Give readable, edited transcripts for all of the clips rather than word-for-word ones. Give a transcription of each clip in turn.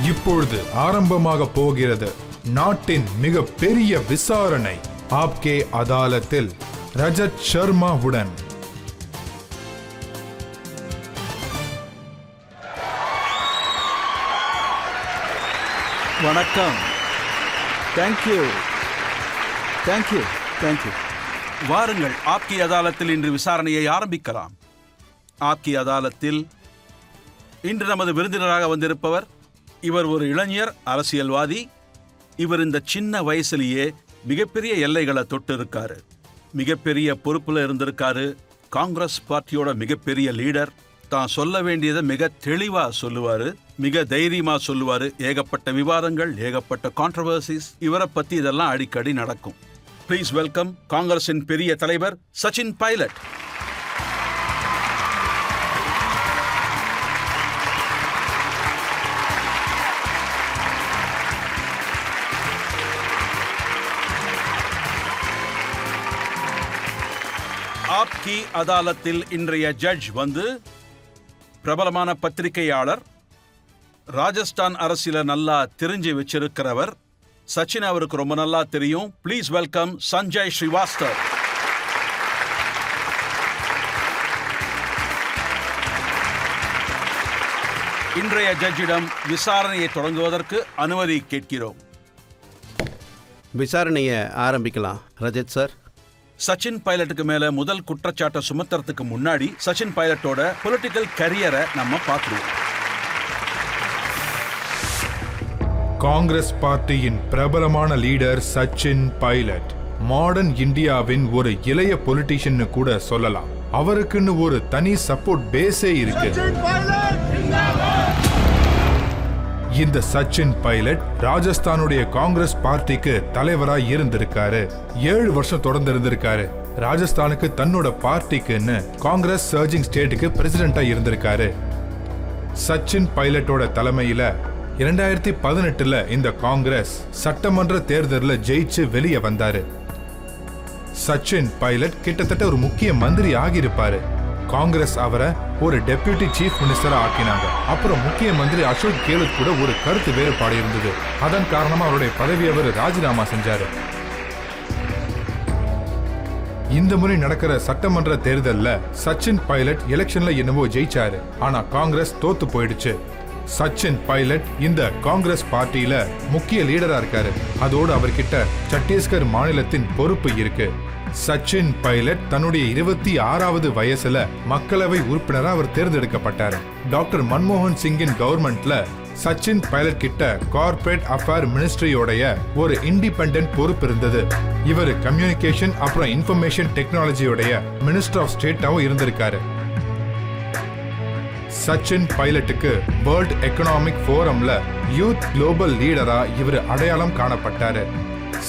இப்பொழுது ஆரம்பமாக போகிறது நாட்டின் மிக பெரிய விசாரணை. ஆப்கே அதாலத்தில் ரஜத் சர்மாவுடன். வணக்கம். தேங்க்யூ. வாருங்கள், ஆப்கி அதாலத்தில் இன்று விசாரணையை ஆரம்பிக்கலாம். ஆப்கி அதாலத்தில் இன்று நமது விருந்தினராக வந்திருப்பவர், இவர் ஒரு இளைஞர் அரசியல்வாதி. இவர் இந்த சின்ன வயசுலேயே மிகப்பெரிய எல்லைகளை தொட்டு இருக்காரு. மிகப்பெரிய பொறுப்புல இருந்திருக்காரு. காங்கிரஸ் பார்ட்டியோட மிகப்பெரிய லீடர். தான் சொல்ல வேண்டியதை மிக தெளிவா சொல்லுவாரு, மிக தைரியமா சொல்லுவாரு. ஏகப்பட்ட விவாதங்கள், ஏகப்பட்ட கான்ட்ரவர்சிஸ், இவரை பத்தி இதெல்லாம் அடிக்கடி நடக்கும். ப்ளீஸ் வெல்கம் காங்கிரஸின் பெரிய தலைவர் சச்சின் பைலட். ஆப்கி அதாலத்தில் இன்றைய ஜட்ஜ் வந்து பிரபலமான பத்திரிகையாளர், ராஜஸ்தான் அரசியல நல்லா தெரிஞ்சு வச்சிருக்கிறவர். சச்சின் அவருக்கு ரொம்ப நல்லா தெரியும். Please welcome Sanjay Srivastav. இன்றைய ஜட்ஜிடம் விசாரணையை தொடங்குவதற்கு அனுமதி கேட்கிறோம். விசாரணையை ஆரம்பிக்கலாம் ரஜத் சார். சச்சின் பைலட்டுக்கு மேல முதல் குற்றச்சாட்டை சுமத்துறதுக்கு முன்னாடி சச்சின் பைலட்டோட பொலிட்டிக்கல் கரியரை நம்ம பார்த்துருவோம். காங்கிரஸ் பார்ட்டியின் பிரபலமான லீடர் சச்சின் பைலட் மாடர்ன் இந்தியாவின் ஒரு இளைய பொலிட்டிஷியன் கூட சொல்லலாம். அவருக்குன்னு ஒரு தனி சப்போர்ட் பேஸே இருக்கு. இந்த சச்சின் பைலட் ராஜஸ்தானுடைய காங்கிரஸ் பார்ட்டிக்கு தலைவராக இருந்திருக்காரு. 7 வருஷம் தொடர்ந்து இருந்திருக்காரு. ராஜஸ்தானுக்கு தன்னோட பார்ட்டிக்குன்னு காங்கிரஸ் சர்ஜிங் ஸ்டேட்டுக்கு பிரசிடென்டா இருந்திருக்காரு. சச்சின் பைலட்டோட தலைமையில 2018 இந்த காங்கிரஸ் சட்டமன்ற தேர்தலில் ஜெயிச்சு வெளியே வந்தாரு. சச்சின் பைலட் கிட்டத்தட்ட ஒரு முக்கிய மந்திரி ஆகியிருப்பாரு. காங்கிரஸ் அவரை ஒரு டெப்யூட்டி சீஃப் மினிஸ்டரா ஆக்கினாங்க. அப்புறம் முக்கிய மந்திரி அசோக் கெலோட் கூட ஒரு கருத்து வேறுபாடு இருந்தது. அதன் காரணமா அவருடைய பதவி அவர் ராஜினாமா செஞ்சாரு. இந்த முறை நடக்கிற சட்டமன்ற தேர்தல்ல சச்சின் பைலட் எலெக்ஷன்ல என்னவோ ஜெயிச்சாரு. ஆனா காங்கிரஸ் தோத்து போயிடுச்சு. சச்சின் பைலட் இந்த காங்கிரஸ் பார்ட்டியில முக்கிய லீடரா இருக்காரு. அதோடு அவர்கிட்ட சத்தீஸ்கர் மாநிலத்தின் பொறுப்பு இருக்கு. சச்சின் பைலட் தன்னுடைய 26வது வயசுல மக்களவை உறுப்பினரா அவர் தேர்ந்தெடுக்கப்பட்டார். டாக்டர் மன்மோகன் சிங்கின் கவர்மெண்ட்ல சச்சின் பைலட் கிட்ட கார்ப்பரேட் அஃபேர் மினிஸ்ட்ரியோடைய ஒரு இண்டிபெண்டன்ட் பொறுப்பு இருந்தது. இவர் கம்யூனிகேஷன் அப்புறம் இன்ஃபர்மேஷன் டெக்னாலஜியோடைய மினிஸ்டர் ஆஃப் ஸ்டேட்டாவும் இருந்திருக்காரு. சச்சின் பைலட்டுக்கு வேர்ல்ட் எக்கனாமிக் ஃபோரம்ல யூத் குளோபல் லீடரா இவர் அடையாளம் காணப்பட்டாரு.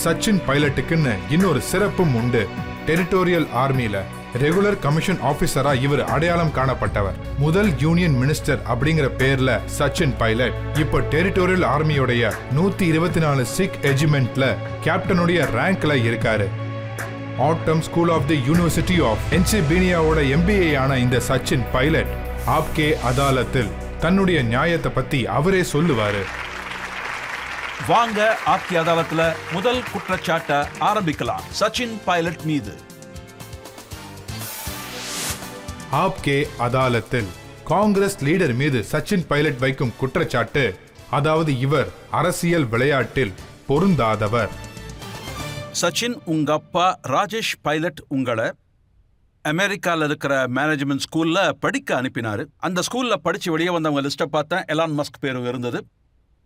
சச்சின் பைலட்டுக்குன்னு இன்னொரு சிறப்பும் உண்டு. டெரிட்டோரியல் ஆர்மியில ரெகுலர் கமிஷன் ஆபீசரா இவர் அடையாளம் காணப்பட்டவர். முதல் யூனியன் மினிஸ்டர் அப்படிங்கிற பேர்ல சச்சின் பைலட் இப்ப டெரிட்டோரியல் ஆர்மியோடைய 124 சிக் ரெஜிமெண்ட்ல கேப்டனுடைய ரேங்க்ல இருக்காரு. Wharton School of the University of பென்சில்வேனியாவோட MBA ஆன இந்த சச்சின் பைலட் ஆப்கே அதாலத்தில் தன்னுடைய நியாயத்தை பத்தி அவரே சொல்லுவாரு. வாங்க, ஆப்கி அதாலத்துல முதல் குற்றச்சாட்டை ஆரம்பிக்கலாம். சச்சின் பைலட் மீது. ஆப்கே அதாலத்தில் காங்கிரஸ் லீடர் மீது சச்சின் பைலட் வைக்கும் குற்றச்சாட்டு, அதாவது இவர் அரசியல் விளையாட்டில் பொருந்தாதவர். சச்சின், உங்க அப்பா ராஜேஷ் பைலட் உங்களை அமெரிக்காவில் இருக்கிற மேனேஜ்மெண்ட் ஸ்கூல்ல படிக்க அனுப்பினாரு. அந்த ஸ்கூல்ல படிச்சு வெளியே வந்தவங்க லிஸ்ட்டை பார்த்தேன். எலான் மஸ்க் பேரும் இருந்தது,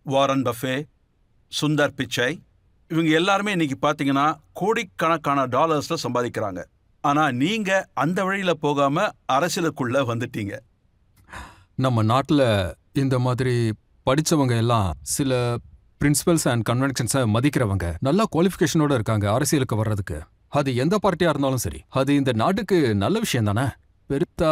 வாரன் பஃபே, சுந்தர் பிச்சை. இவங்க எல்லாருமே இன்னைக்கு பார்த்தீங்கன்னா கோடிக்கணக்கான டாலர்ஸ்ல சம்பாதிக்கிறாங்க. ஆனா நீங்க அந்த வழியில போகாம அரசியலுக்குள்ள வந்துட்டீங்க. நம்ம நாட்டில் இந்த மாதிரி படித்தவங்க எல்லாம் சில பிரின்சிபல்ஸ் அண்ட் கன்வென்ஷன்ஸை மதிக்கிறவங்க, நல்ல குவாலிஃபிகேஷனோட இருக்காங்க அரசியலுக்கு வர்றதுக்கு. அது எந்த பார்ட்டியா இருந்தாலும் சரி, அது இந்த நாட்டுக்கு நல்ல விஷயம் தானே. பெருத்தா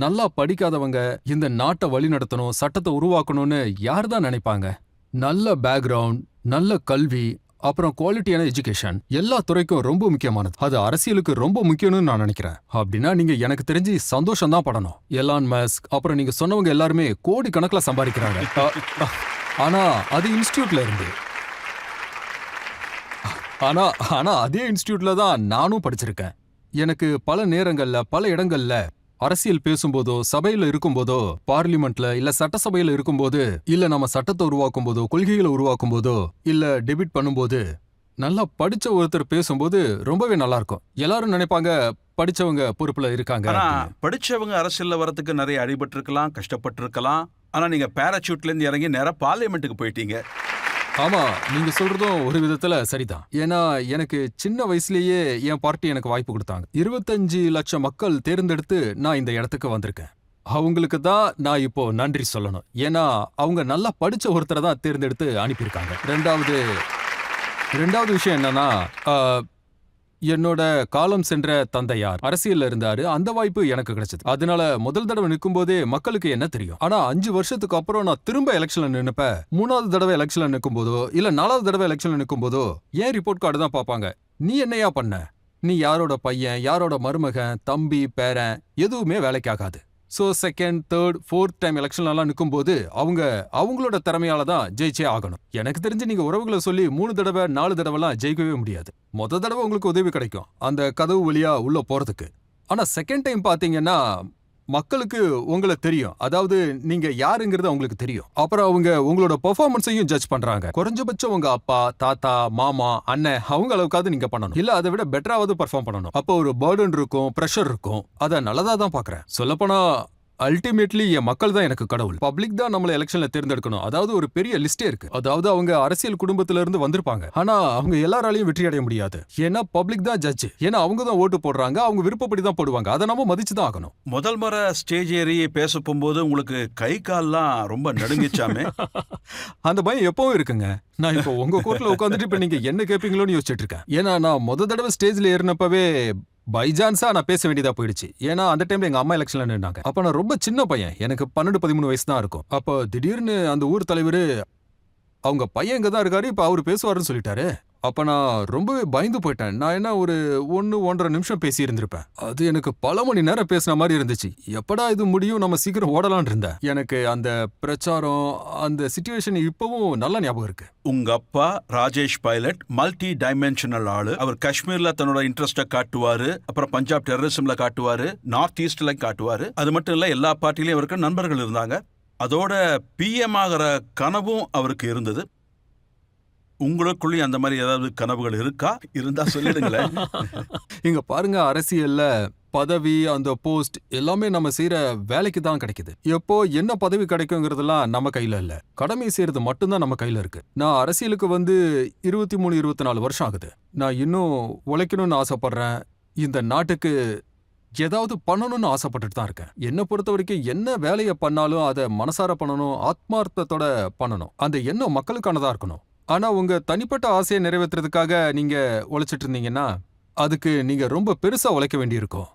நல்லா படிக்காதவங்க இந்த நாட்டை வழி நடத்தணும், சட்டத்தை உருவாக்கணும்னு யார் தான் நினைப்பாங்க? நல்ல பேக்ரவுண்ட், நல்ல கல்வி, அப்புறம் குவாலிட்டியான எஜுகேஷன் எல்லா துறைக்கும் ரொம்ப முக்கியமானது. அது அரசியலுக்கு ரொம்ப முக்கியம்னு நான் நினைக்கிறேன். அப்படின்னா நீங்க எனக்கு தெரிஞ்சு சந்தோஷம் தான் படணும். எலான் மஸ்க் அப்புறம் நீங்க சொன்னவங்க எல்லாருமே கோடி கணக்கில் சம்பாதிக்கிறாங்க. ஆனா அது இன்ஸ்டிடியூட்ல இருந்து. ஆனா ஆனா அதே இன்ஸ்டிடியூட்ல தான் நானும் படிச்சிருக்கேன். எனக்கு பல நேரங்கள்ல பல இடங்கள்ல அரசியல் பேசும்போதோ, சபையில இருக்கும்போதோ, பார்லிமெண்ட்ல இல்ல சட்டசபையில இருக்கும்போது, இல்ல நம்ம சட்டத்தை உருவாக்கும் போதோ, கொள்கைகளை உருவாக்கும் போதோ, இல்ல டெபிட் பண்ணும்போது, நல்லா படிச்ச ஒருத்தர் பேசும்போது ரொம்பவே நல்லா இருக்கும். எல்லாரும் நினைப்பாங்க படிச்சவங்க பொறுப்புல இருக்காங்க ஆனா அப்படின்னு. படிச்சவங்க அரசியல்ல வரதுக்கு நிறைய அடிபட்டிருக்கலாம், கஷ்டப்பட்டிருக்கலாம். ஆனா நீங்க பேராசூட்ல இருந்து இறங்கி நேரா பார்லிமெண்ட்டுக்கு போயிட்டீங்க. ஆமா, நீங்க சொல்றதும் ஒரு விதத்துல சரிதான். ஏன்னா எனக்கு சின்ன வயசுலயே என் பார்ட்டி எனக்கு வாய்ப்பு கொடுத்தாங்க. 25 லட்சம் மக்கள் தேர்ந்தெடுத்து நான் இந்த இடத்துக்கு வந்திருக்கேன். அவங்களுக்கு தான் நான் இப்போ நன்றி சொல்லணும். ஏன்னா அவங்க நல்லா படிச்ச ஒருத்தரை தான் தேர்ந்தெடுத்து அனுப்பியிருக்காங்க. ரெண்டாவது விஷயம் என்னன்னா, என்னோட காலம் சென்ற தந்தையார் அரசியல்ல இருந்தாரு. அந்த வாய்ப்பு எனக்கு கிடைச்சது. அதனால முதல் தடவை நிற்கும் போதே மக்களுக்கு என்ன தெரியும். ஆனா 5 வருஷத்துக்கு அப்புறம் நான் திரும்ப எலெக்ஷன்ல நின்னப்ப 3வது தடவை எலெக்ஷன்ல நிற்கும் போதோ இல்ல 4வது தடவை எலெக்ஷன்ல நிற்கும் போதோ ஏன் ரிப்போர்ட் கார்டு தான் பார்ப்பாங்க. நீ என்னையா பண்ண, நீ யாரோட பையன், யாரோட மருமகன், தம்பி, பேரன், எதுவுமே வேலைக்கு ஆகாது. So second, third, fourth time எலெக்ஷன்லாம் நிற்கும்போது அவங்களோட திறமையால தான் ஜெயிச்சே ஆகணும். எனக்கு தெரிஞ்சு நீங்க உறவுகளை சொல்லி 3 தடவை 4 தடவைலாம் ஜெயிக்கவே முடியாது. மொத தடவை உங்களுக்கு உதவி கிடைக்கும் அந்த கதவு வழியா உள்ள போறதுக்கு. ஆனா செகண்ட் டைம் பாத்தீங்கன்னா மக்களுக்கு உங்களை தெரியும். அதாவது நீங்க யாருங்கிறது அவங்களுக்கு தெரியும். அப்புறம் அவங்க உங்களோட பெர்ஃபார்மன்ஸையும் ஜட்ஜ் பண்றாங்க. குறைஞ்சபட்சம் உங்க அப்பா, தாத்தா, மாமா, அண்ணன் அவங்க அளவுக்காவது நீங்க பண்ணணும். இல்ல அதை விட பெட்டராவது பெர்ஃபார்ம் பண்ணணும். அப்போ ஒரு பர்டன் இருக்கும், பிரஷர் இருக்கும். அதை நல்லதா தான் பாக்குறேன். சொல்லப்போனா அல்டிமேட்லி என் மக்கள் தான் எனக்கு கடவுள். பப்ளிக் தான் நம்மள எலெக்ஷன்ல தேர்ந்தெடுக்கணும். அதாவது ஒரு பெரிய லிஸ்டே இருக்கு. அதாவது அவங்க அரசியல் குடும்பத்துல இருந்து வந்திருப்பாங்க. ஆனா அவங்க எல்லாராலையும் வெற்றி அடைய முடியாது. ஏன்னா பப்ளிக் தான் ஜட்ஜ். ஏன்னா அவங்க தான் ஓட்டு போடுறாங்க. அவங்க விருப்பப்படி தான் போடுவாங்க. அதை நம்ம மதிச்சு தான் ஆகணும். முதல் முறை ஸ்டேஜ் ஏறி பேச போகும்போது உங்களுக்கு கை கால்லாம் ரொம்ப நடுங்கிச்சாமே? அந்த பயம் எப்பவும் இருக்குங்க. நான் இப்போ உங்க கோர்ட்ல உட்காந்துட்டு இப்ப நீங்க என்ன கேட்பீங்களோன்னு யோசிச்சுட்டு இருக்கேன். ஏன்னா நான் முத தடவை ஸ்டேஜ்ல ஏறினப்பவே பைஜான்ஸா நான் பேச வேண்டியதா போயிடுச்சு. ஏன்னா அந்த டைம்ல எங்க அம்மா எலெக்ஷன்ல நின்னாங்க. அப்ப நான் ரொம்ப சின்ன பையன். எனக்கு 12-13 வயசு தான் இருக்கும். அப்போ திடீர்னு அந்த ஊர் தலைவரு அவங்க பையன் இங்க தான் இருக்காரு, இப்ப அவரு பேசுவாருன்னு சொல்லிட்டாரு. அப்ப நான் ரொம்பவே பயந்து போயிட்டேன். நான் என்ன ஒரு 1-1.5 நிமிஷம் பேசி இருந்திருப்பேன். அது எனக்கு பல மணி நேரம் பேசின மாதிரி இருந்துச்சு. எப்படா இது முடியும், நம்ம சீக்கிரம் ஓடலான் இருந்தேன். எனக்கு அந்த பிரச்சாரம், அந்த சிச்சுவேஷன் இப்பவும் நல்லா ஞாபகம் இருக்கு. உங்க அப்பா ராஜேஷ் பைலட் மல்டி டைமென்ஷனல் ஆளு. அவர் காஷ்மீர்ல தன்னோட இன்ட்ரெஸ்ட காட்டுவாரு, அப்புறம் பஞ்சாப் டெரரிசம்ல காட்டுவாரு, நார்த் ஈஸ்ட்ல காட்டுவாரு. அது மட்டும் இல்ல, எல்லா பார்ட்டிலையும் அவருக்கு நண்பர்கள் இருந்தாங்க. அதோட பிஎம் ஆகிற கனவும் அவருக்கு இருந்தது. உங்களுக்குள்ளேயும் அந்த மாதிரி ஏதாவது கனவுகள் இருக்கா? இருந்தா சொல்லிடுங்களேன். இங்க பாருங்க, அரசியல்ல பதவி, அந்த போஸ்ட் எல்லாமே நம்ம செய்யற வேலைக்கு தான் கிடைக்குது. எப்போ என்ன பதவி கிடைக்குங்கிறதுலாம் நம்ம கையில இல்ல. கடமை செய்யறது மட்டும்தான் நம்ம கையில இருக்கு. நான் அரசியலுக்கு வந்து 23-24 வருஷம் ஆகுது. நான் இன்னும் உழைக்கணும்னு ஆசைப்படுறேன். இந்த நாட்டுக்கு ஏதாவது பண்ணணும்னு ஆசைப்பட்டுட்டு தான் இருக்கேன். என்னை பொறுத்த வரைக்கும் என்ன வேலையை பண்ணாலும் அதை மனசார பண்ணணும், ஆத்மார்த்தத்தோட பண்ணணும். அந்த எண்ணம் மக்களுக்கானதா இருக்கணும். ஆனா உங்க தனிப்பட்ட ஆசையை நிறைவேற்றுறதுக்காக நீங்க உழைச்சிட்டு இருந்தீங்கன்னா அதுக்கு நீங்க ரொம்ப பெருசா உழைக்க வேண்டியிருக்கும்.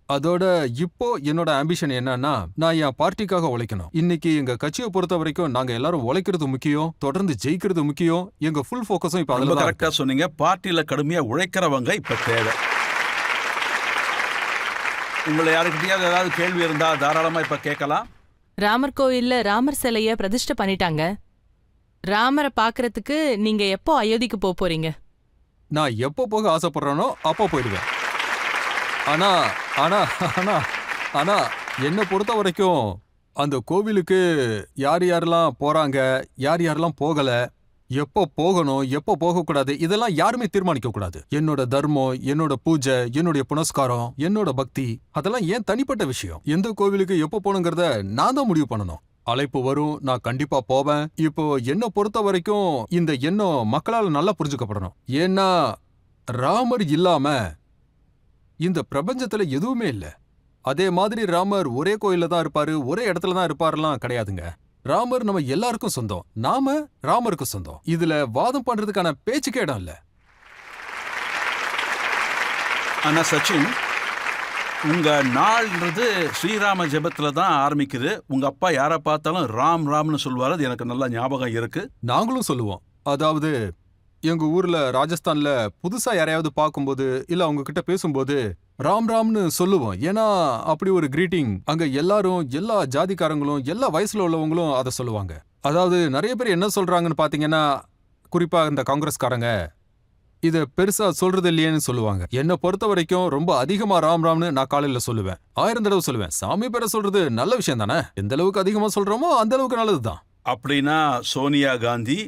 அதோட இப்போ என்னோட ஆம்பிஷன் என்னன்னா, நான் என் பார்ட்டிக்காக உழைக்கணும். இன்னைக்கு எங்க கட்சியை பொறுத்த வரைக்கும் நாங்க எல்லாரும் உழைக்கிறது முக்கியம், தொடர்ந்து ஜெயிக்கிறது முக்கியம். எங்க ஃபுல் ஃபோக்கஸும் இப்ப அதுல தான். கரெக்டா சொன்னீங்க. பார்ட்டியில கடுமையா உழைக்கிறவங்க இப்ப தேவை. உங்களை யாருக்கிட்டையாவது ஏதாவது கேள்வி இருந்தா தாராளமா இப்ப கேட்கலாம். ராமர் கோயில்ல ராமர் சிலைய பிரதிஷ்டை பண்ணிட்டாங்க. ராமரை பாக்குறதுக்கு நீங்க எப்போ அயோத்திக்கு போறீங்க? நான் எப்போ போக ஆசைப்படுறேனோ அப்போ போயிடுவேன். ஆனா ஆனா ஆனா ஆனா என்னை பொறுத்த வரைக்கும் அந்த கோவிலுக்கு யார் யாரெல்லாம் போறாங்க, யார் யாரெல்லாம் போகல, எப்போ போகணும், எப்போ போகக்கூடாது, இதெல்லாம் யாருமே தீர்மானிக்க கூடாது. என்னோட தர்மம், என்னோட பூஜை, என்னுடைய புனஸ்காரம், என்னோட பக்தி, அதெல்லாம் ஏன் தனிப்பட்ட விஷயம். எந்த கோவிலுக்கு எப்போ போகணுங்கிறத நான் தான் முடிவு பண்ணணும். அழைப்பு வரும், நான் கண்டிப்பா போவேன். இப்போ என்ன பொறுத்த வரைக்கும் இந்த எண்ணம் மக்களால் நல்லா புரிஞ்சுக்கப்படணும். ஏன்னா ராமர் இல்லாம இந்த பிரபஞ்சத்துல எதுவுமே இல்ல. அதே மாதிரி ராமர் ஒரே கோயில்ல தான் இருப்பாரு, ஒரே இடத்துல தான் இருப்பாருலாம் கிடையாதுங்க. ராமர் நம்ம எல்லாருக்கும் சொந்தம், நாம ராமருக்கு சொந்தம். இதுல வாதம் பண்றதுக்கான பேச்சுக்கே இடம் இல்ல. ஆனா சச்சின், உங்க நாள்ன்றது ஸ்ரீராம ஜெபத்துல தான் ஆரம்பிக்குது. உங்க அப்பா யாரை பார்த்தாலும் ராம் ராம்னு சொல்லுவாரு. அது எனக்கு நல்லா ஞாபகம் இருக்கு. நாங்களும் சொல்லுவோம். அதாவது எங்க ஊர்ல ராஜஸ்தான்ல புதுசா யாரையாவது பார்க்கும்போது இல்ல அவங்க கிட்ட பேசும்போது ராம் ராம்னு சொல்லுவோம். ஏன்னா அப்படி ஒரு கிரீட்டிங் அங்க எல்லாரும், எல்லா ஜாதிக்காரங்களும், எல்லா வயசுல உள்ளவங்களும் அதை சொல்லுவாங்க. அதாவது நிறைய பேர் என்ன சொல்றாங்கன்னு பாத்தீங்கன்னா, குறிப்பா இந்த காங்கிரஸ்காரங்க இத பெருசா சொல்றது இல்லையேன்னு சொல்லுவாங்க. என்னை பொறுத்த வரைக்கும் ரொம்ப அதிகமா ராம் ராம்னு நான் காலையில சொல்லுவேன். 1000 தடவை சொல்லுவேன். சாமி பேரை சொல்றது நல்ல விஷயம் தானே. எந்த அளவுக்கு அதிகமா சொல்றோமோ அந்த அளவுக்கு நல்லதுதான். அப்படின்னா சோனியா காந்தி,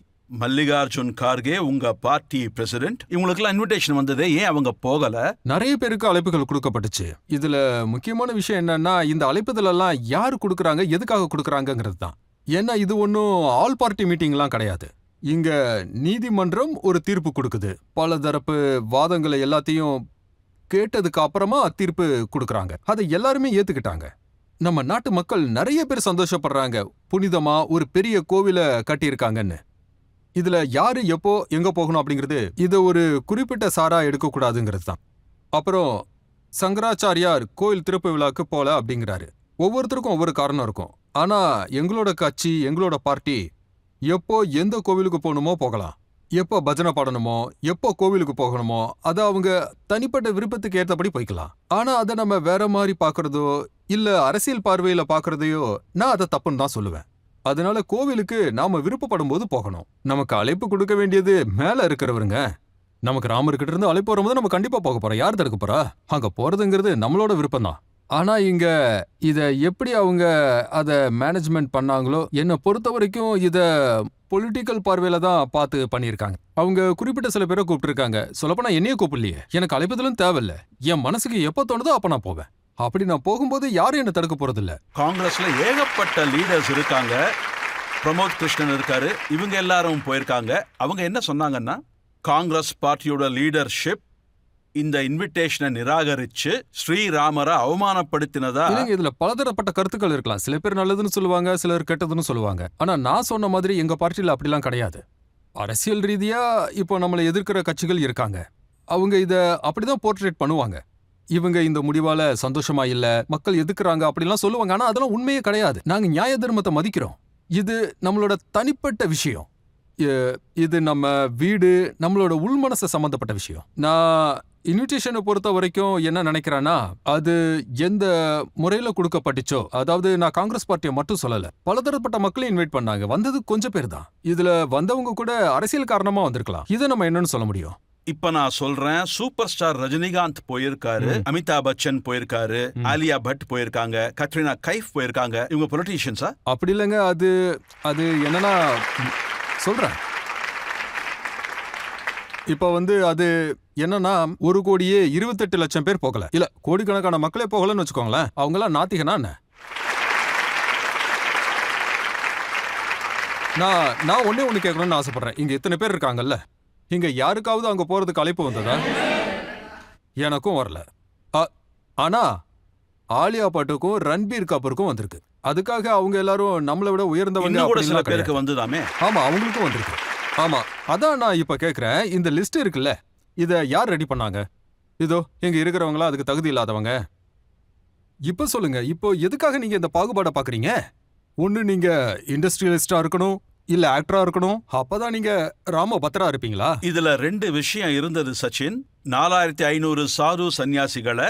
மல்லிகார்ஜுன் கார்கே, உங்க பார்ட்டி பிரசிடென்ட், இவங்களுக்கெல்லாம் இன்விடேஷன் வந்ததே, ஏன் அவங்க போகல? நிறைய பேருக்கு அழைப்புகள் கொடுக்கப்பட்டுச்சு. இதுல முக்கியமான விஷயம் என்னன்னா, இந்த அழைப்புதல் எல்லாம் யாரு கொடுக்கறாங்க, எதுக்காக கொடுக்கறாங்கங்கிறது தான். ஏன்னா இது ஒன்னும் ஆல் பார்ட்டி மீட்டிங்லாம் கிடையாது. இங்க நீதிமன்றம் ஒரு தீர்ப்பு கொடுக்குது. பல தரப்பு வாதங்களை எல்லாத்தையும் கேட்டதுக்கு அப்புறமா தீர்ப்பு கொடுக்கறாங்க. அதை எல்லாருமே ஏத்துக்கிட்டாங்க. நம்ம நாட்டு மக்கள் நிறைய பேர் சந்தோஷப்படுறாங்க, புனிதமா ஒரு பெரிய கோவிலை கட்டியிருக்காங்கன்னு. இதுல யாரு எப்போ எங்க போகணும் அப்படிங்கிறது இதை ஒரு குறிப்பிட்ட சாரா எடுக்கக்கூடாதுங்கிறது தான். அப்புறம் சங்கராச்சாரியார் கோயில் திறப்பு விழாக்கு போல அப்படிங்கிறாரு. ஒவ்வொருத்தருக்கும் ஒவ்வொரு காரணம் இருக்கும். ஆனா எங்களோட கட்சி, எங்களோட பார்ட்டி எப்போ எந்த கோவிலுக்கு போகணுமோ போகலாம், எப்போ பஜனை பாடணுமோ, எப்போ கோவிலுக்கு போகணுமோ அதை அவங்க தனிப்பட்ட விருப்பத்துக்கு ஏற்றபடி போய்க்கலாம். ஆனா அதை நம்ம வேற மாதிரி பாக்குறதோ இல்ல அரசியல் பார்வையில பாக்குறதையோ நான் அதை தப்புன்னு தான் சொல்லுவேன். அதனால கோவிலுக்கு நாம விருப்பப்படும் போது போகணும். நமக்கு அழைப்பு கொடுக்க வேண்டியது மேல இருக்கிறவருங்க. நமக்கு ராமர்கிட்ட இருந்து அழைப்பு வரும்போது நம்ம கண்டிப்பா போக போறோம். யார் தடுக்க போறா? அங்க போறதுங்கிறது நம்மளோட விருப்பம் தான். ஆனா இங்க இத எப்படி அவங்க அத மேனேஜ்மெண்ட் பண்ணாங்களோ, என்னை பொறுத்த வரைக்கும் இத பொலிட்டிக்கல் பார்வையில தான் பார்த்து பண்ணியிருக்காங்க. அவங்க குறிப்பிட்ட சில பேரை கூப்பிட்டுருக்காங்க. சொல்லப்போனா என்னையே கூப்பிடலையே. எனக்கு அழைப்பதிலும் தேவையில்ல. என் மனசுக்கு எப்போ தோணுதோ அப்ப நான் போவேன். அப்படி நான் போகும்போது யாரும் என்ன தடுக்க போறதில்ல. காங்கிரஸ்ல ஏகப்பட்ட லீடர்ஸ் இருக்காங்க. பிரமோத் கிருஷ்ணன் இருக்காரு. இவங்க எல்லாரும் போயிருக்காங்க. அவங்க என்ன சொன்னாங்கன்னா, காங்கிரஸ் பார்ட்டியோட லீடர்ஷிப் இந்த இன்விடேஷனை நிராகரிச்சு ஸ்ரீராமரை அவமானப்படுத்தினதா. இல்லைங்க, இதுல பலதரப்பட்ட கருத்துக்கள் இருக்கலாம். சில பேர் நல்லதுன்னு சொல்லுவாங்க, சிலர் கெட்டதுன்னு சொல்லுவாங்க. ஆனா நான் சொன்ன மாதிரி எங்க பார்ட்டியில அப்படிலாம் கிடையாது. அரசியல் ரீதியா இப்போ நம்மளை எதிர்க்கிற கட்சிகள் இருக்காங்க. அவங்க இத அப்படிதான் போர்ட்ரேட் பண்ணுவாங்க. இவங்க இந்த முடிவால சந்தோஷமா இல்ல, மக்கள் எதிர்க்கிறாங்க அப்படிலாம் சொல்லுவாங்க. ஆனா அதெல்லாம் உண்மையே கிடையாது. நாங்க நியாய தர்மத்தை மதிக்கிறோம். இது நம்மளோட தனிப்பட்ட விஷயம். இது நம்ம வீடு, நம்மளோட உள்மனச சம்பந்தப்பட்ட விஷயம். நான் இன்விடேஷனை பொறுத்த வரைக்கும் என்ன நினைக்கிறேன்னா, அது எந்த முறையில கொடுக்கப்பட்டுச்சோ, அதாவது நான் காங்கிரஸ் பார்ட்டியை மட்டும் சொல்லல, பலதரப்பட்ட மக்களையும் இன்வைட் பண்ணாங்க. வந்தது கொஞ்சம் பேர் தான். இதுல வந்தவங்க கூட அரசியல் காரணமா வந்திருக்கலாம். இதை நம்ம என்னன்னு சொல்ல முடியும்? இப்ப நான் சொல்றேன், சூப்பர் ஸ்டார் ரஜினிகாந்த் போயிருக்காரு, அமிதாப் பச்சன் போயிருக்காரு, ஆலியா பட் போயிருக்காங்க, கத்ரினா கைஃப் போயிருக்காங்க. இவங்க பொலிட்டீஷியன்ஸா? அப்படி இல்லைங்க. அது என்னன்னா சொல்றேன். இப்ப அது என்னன்னா 1,28,00,000 பேர் போகல. இல்ல, கோடிக்கணக்கான மக்களே போகலன்னு வச்சுக்கோங்களேன். அவங்க எல்லாம் நாத்திகனா என்ன? நான் ஒண்ணே ஒண்ணு கேட்கணும்னு ஆசைப்படுறேன். இங்க இத்தனை பேர் இருக்காங்கல்ல, இங்க யாருக்காவது அங்க போறதுக்கு அழைப்பு வந்ததா? எனக்கும் வரல. ஆனா ஆலியா பட்டுக்கும் ரன்பீர் கபூருக்கும் வந்திருக்கு. அதுக்காக அவங்க எல்லாரும் நம்மளை விட உயர்ந்தவங்க. சில பேருக்கு வந்துதாமே. ஆமா, அவங்களுக்கும் வந்திருக்கு. ஆமா, அதான் நான் இப்ப கேக்குறேன். இந்த லிஸ்ட் இருக்குல்ல, இத யார் ரெடி பண்ணாங்க? இதோ இங்க இருக்கிறவங்களா அதுக்கு தகுதி இல்லாதவங்க? இப்ப சொல்லுங்க, இப்போ எதுக்காக நீங்க இந்த பாகுபாடை பாக்குறீங்க? ஒண்ணு நீங்க இண்டஸ்ட்ரியலிஸ்டா இருக்கணும், இல்ல ஆக்டரா இருக்கணும். அப்பதான் நீங்க ராம பத்ரா இருப்பீங்களா? இதுல 2 விஷயம் இருந்தது சச்சின். 4500 சாது சன்னியாசிகளை,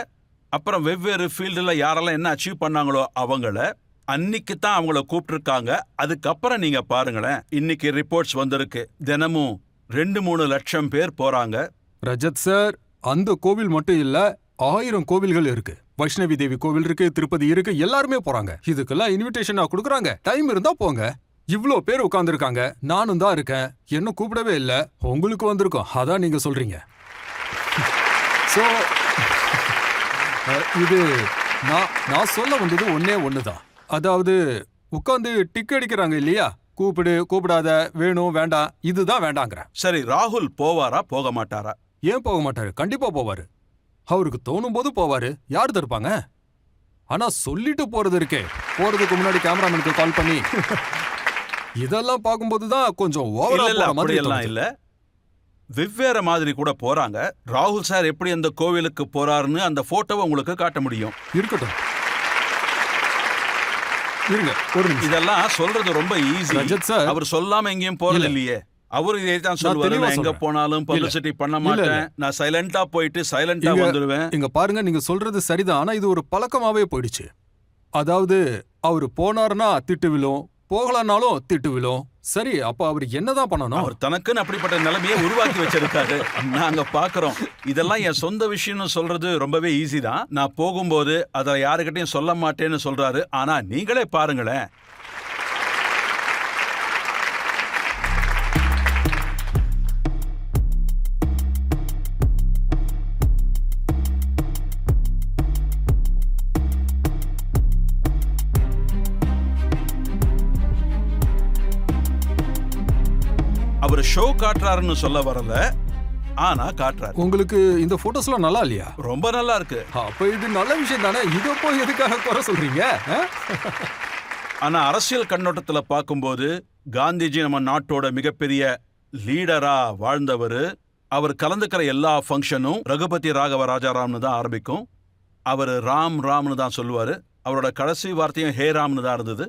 அப்புறம் வெவ்வேறு ஃபீல்டுல யாரெல்லாம் என்ன அச்சீவ் பண்ணாங்களோ அவங்கள அன்னைக்கு தான் அவங்கள கூப்பிட்டுருக்காங்க. அதுக்கப்புறம் நீங்க பாருங்களேன், இன்னைக்கு ரிப்போர்ட்ஸ் வந்திருக்கு, தினமும் 2-3 லட்சம் பேர் போறாங்க. ரஜத் சார், அந்த கோவில் மட்டும் இல்ல, 1000 கோவில்கள் இருக்கு. வைஷ்ணவி தேவி கோவில் இருக்கு, திருப்பதி இருக்கு, எல்லாருமே போறாங்க. இதுக்கெல்லாம் இன்விடேஷன் கொடுக்குறாங்க. டைம் இருந்தா போங்க. இவ்ளோ பேர் உட்கார்ந்து இருக்காங்க, நானும் தான் இருக்கேன். என்ன கூப்பிடவே இல்ல, உங்களுக்கு வந்திருக்கோம். அதான் நீங்க சொல்றீங்க. சோ இது நான் சொல்ல வந்தது ஒன்னே ஒண்ணுதான். அதாவது உட்கார்ந்து டிக் அடிக்கிறாங்க இல்லையா, கூப்பிடு கூப்பிடாத, வேணும் வேண்டாம், இதுதான் வேண்டாங்கிற. சரி, ராகுல் போவாரா போக மாட்டாரா? ஏன் போக மாட்டாரு? கண்டிப்பா போவாரு. அவருக்கு தோணும் போது போவாரு. யார் தடுப்பாங்க? ஆனா சொல்லிட்டு போறது இருக்கே, போறதுக்கு முன்னாடி கேமராமேனுக்கு கால் பண்ணி இதெல்லாம் பார்க்கும்போதுதான் கொஞ்சம் ஓவரா போற மாதிரி எல்லாம் இல்ல, வெவ்வேறு மாதிரி கூட போறாங்க. ராகுல் சார் எப்படி அந்த கோவிலுக்கு போறாருன்னு அந்த போட்டோவை உங்களுக்கு காட்ட முடியும். இருக்கட்டும், இருங்க ஒரு நிமிஷம். இதெல்லாம் சொல்றது ரொம்ப ஈஸி. ரஜத் சார், அவர் சொல்லாம எங்கேயும் போறது இல்லையே. அவரு இதை தான் சொல்லுவாரு, தெளிவா நான் எங்க சொல்றேன். போனாலும் பப்ளிசிட்டி பண்ண இல்ல. மாட்டேன், நான் சைலண்டா போயிட்டு சைலண்டா இங்க- வந்துடுவேன். இங்க பாருங்க, நீங்க சொல்றது சரிதான். ஆனா இது ஒரு பழக்கமாவே போயிடுச்சு. அதாவது அவரு போனாருன்னா திட்டு விழும், போகலனாலும் திட்டு விழும். சரி, அப்ப அவர் என்னதான் பண்ணணும்? அவர் தனக்குன்னு அப்படிப்பட்ட நிலைமையை உருவாக்கி வச்சிருக்காரு. நாங்க பாக்குறோம். இதெல்லாம் என் சொந்த விஷயம்னு சொல்றது ரொம்பவே ஈஸி தான். நான் போகும்போது அதை யாருக்கிட்டையும் சொல்ல மாட்டேன்னு சொல்றாரு. ஆனா நீங்களே பாருங்களேன். அவர் ஷோ காட்டுறாருன்னு சொல்ல வரல, ஆனா காட்டுறாரு. உங்களுக்கு இந்த போட்டோஸ்லாம் நல்லா இல்லையா? ரொம்ப நல்லா இருக்கு. அப்ப இது நல்ல விஷயம் தானே. இதை போய் எதுக்காக குறை சொல்றீங்க? ஆ? ஆனா அரசியல் கண்ணோட்டத்துல பார்க்கும்போது காந்திஜி நம்ம நாட்டோட மிகப்பெரிய லீடரா வாழ்ந்தவர். அவர் கலந்துக்கிற எல்லா ஃபங்க்ஷனும் ரகுபதி ராகவ ராஜாராம்னு தான் ஆரம்பிக்கும். அவர் ராம் ராம்னு தான் சொல்லுவாரு. அவரோட கடைசி வார்த்தையும் ஹே ராம்னு தான் இருந்தது.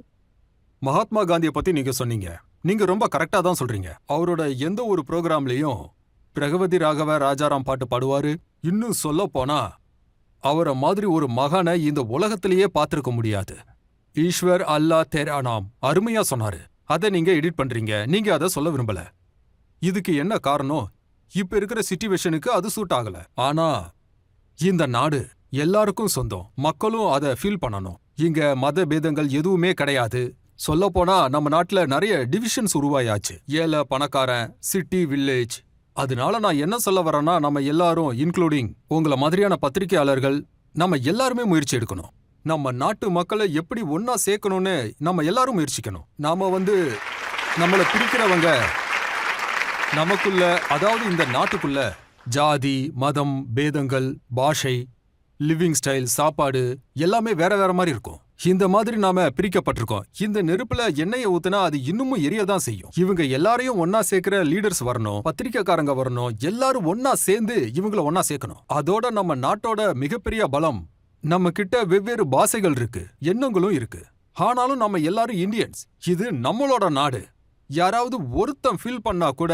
மகாத்மா காந்தியை பத்தி நீங்க சொன்னீங்க. நீங்க ரொம்ப கரெக்டா தான் சொல்றீங்க. அவரோட எந்த ஒரு ப்ரோக்ராம்லயும் பிரகவதி ராகவ ராஜாராம் பாட்டு பாடுவாரு. இன்னும் சொல்ல போனா அவரை மாதிரி ஒரு மகானை இந்த உலகத்திலேயே பார்த்திருக்க முடியாது. ஈஸ்வர் அல்லா தேரா நாம் அருமையா சொன்னாரு. அதை நீங்க எடிட் பண்றீங்க. நீங்க அதை சொல்ல விரும்பல. இதுக்கு என்ன காரணம்? இப்ப இருக்கிற சிச்சுவேஷனுக்கு அது சூட் ஆகல. ஆனா இந்த நாடு எல்லாருக்கும் சொந்தம். மக்களும் அதை ஃபீல் பண்ணணும். இங்க மத பேதங்கள் எதுவுமே கிடையாது. சொல்லப்போனா நம்ம நாட்டுல நிறைய டிவிஷன்ஸ் உருவாயாச்சு. ஏழை பணக்காரன், சிட்டி வில்லேஜ். அதனால நான் என்ன சொல்ல வரேன்னா, நம்ம எல்லாரும் இன்க்ளூடிங் உங்கள மாதிரியான பத்திரிகையாளர்கள் நம்ம எல்லாருமே முயற்சி எடுக்கணும். நம்ம நாட்டு மக்களை எப்படி ஒன்னா சேர்க்கணும்னு நம்ம எல்லாரும் முயற்சிக்கணும். நாம நம்மளை பிரிக்கிறவங்க நமக்குள்ள, அதாவது இந்த நாட்டுக்குள்ள ஜாதி மதம் பேதங்கள், பாஷை, லிவிங் ஸ்டைல், சாப்பாடு எல்லாமே வேற வேற மாதிரி இருக்கும். இந்த மாதிரி நாம பிரிக்கப்பட்டிருக்கோம். இந்த நெருப்புல எண்ணெயை ஊத்துனா அது இன்னமும் எரியதான் செய்யும். இவங்க எல்லாரையும் ஒன்னா சேர்க்கிற லீடர்ஸ் வரணும், பத்திரிக்கைக்காரங்க வரணும். எல்லாரும் ஒன்னா சேர்ந்து இவங்கள ஒன்னா சேர்க்கணும். அதோட நம்ம நாட்டோட மிகப்பெரிய பலம், நம்ம கிட்ட வெவ்வேறு பாஷைகள் இருக்கு, எண்ணங்களும் இருக்கு. ஆனாலும் நம்ம எல்லாரும் இந்தியன்ஸ். இது நம்மளோட நாடு. யாராவது ஒருத்தன் ஃபீல் பண்ணா கூட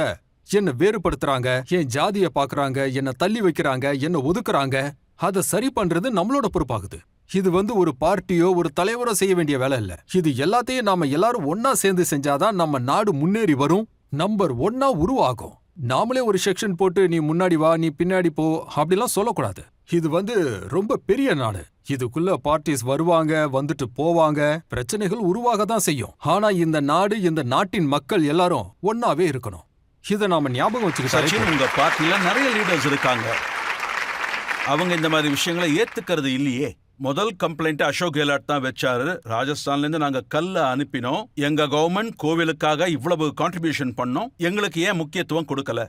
என்ன வேறுபடுத்துறாங்க, என் ஜாதிய பாக்குறாங்க, என்ன தள்ளி வைக்கிறாங்க, என்ன ஒதுக்குறாங்க, அதை சரி பண்றது நம்மளோட பொறுப்பாகுது. இது ஒரு பார்ட்டியோ ஒரு தலைவரோ செய்ய வேண்டிய வேலை இல்ல. இது எல்லாத்தையும் நாம எல்லாரும் ஒன்னா சேர்ந்து செஞ்சாதான் நம்ம நாடு முன்னேறி வரும், நம்பர் ஒன்னா உருவாகும். நாமளே ஒரு செக்ஷன் போட்டு நீ முன்னாடி வா, நீ பின்னாடி போ அப்படிலாம் சொல்லக்கூடாது. இது ரொம்ப பெரிய நாடு. இதுக்குள்ள பார்ட்டிஸ் வருவாங்க, வந்துட்டு போவாங்க, பிரச்சனைகள் உருவாக தான் செய்யும். ஆனா இந்த நாடு, இந்த நாட்டின் மக்கள் எல்லாரும் ஒன்னாவே இருக்கணும். இதை நாம ஞாபகம் சச்சின், வச்சுக்கிட்டா உங்க பார்ட்டில நிறைய லீடர்ஸ் இருக்காங்க. அவங்க இந்த மாதிரி விஷயங்களை ஏத்துக்கிறது இல்லையே. முதல் கம்ப்ளைண்ட் அசோக் கெலாட் தான் வச்சாரு. ராஜஸ்தான்ல இருந்து நாங்க கல்ல அனுப்பினோம், எங்க கவர்மெண்ட் கோவிலுக்காக இவ்வளவு கான்ட்ரிபியூஷன் பண்ணோம், எங்களுக்கு ஏன் முக்கியத்துவம் கொடுக்கல?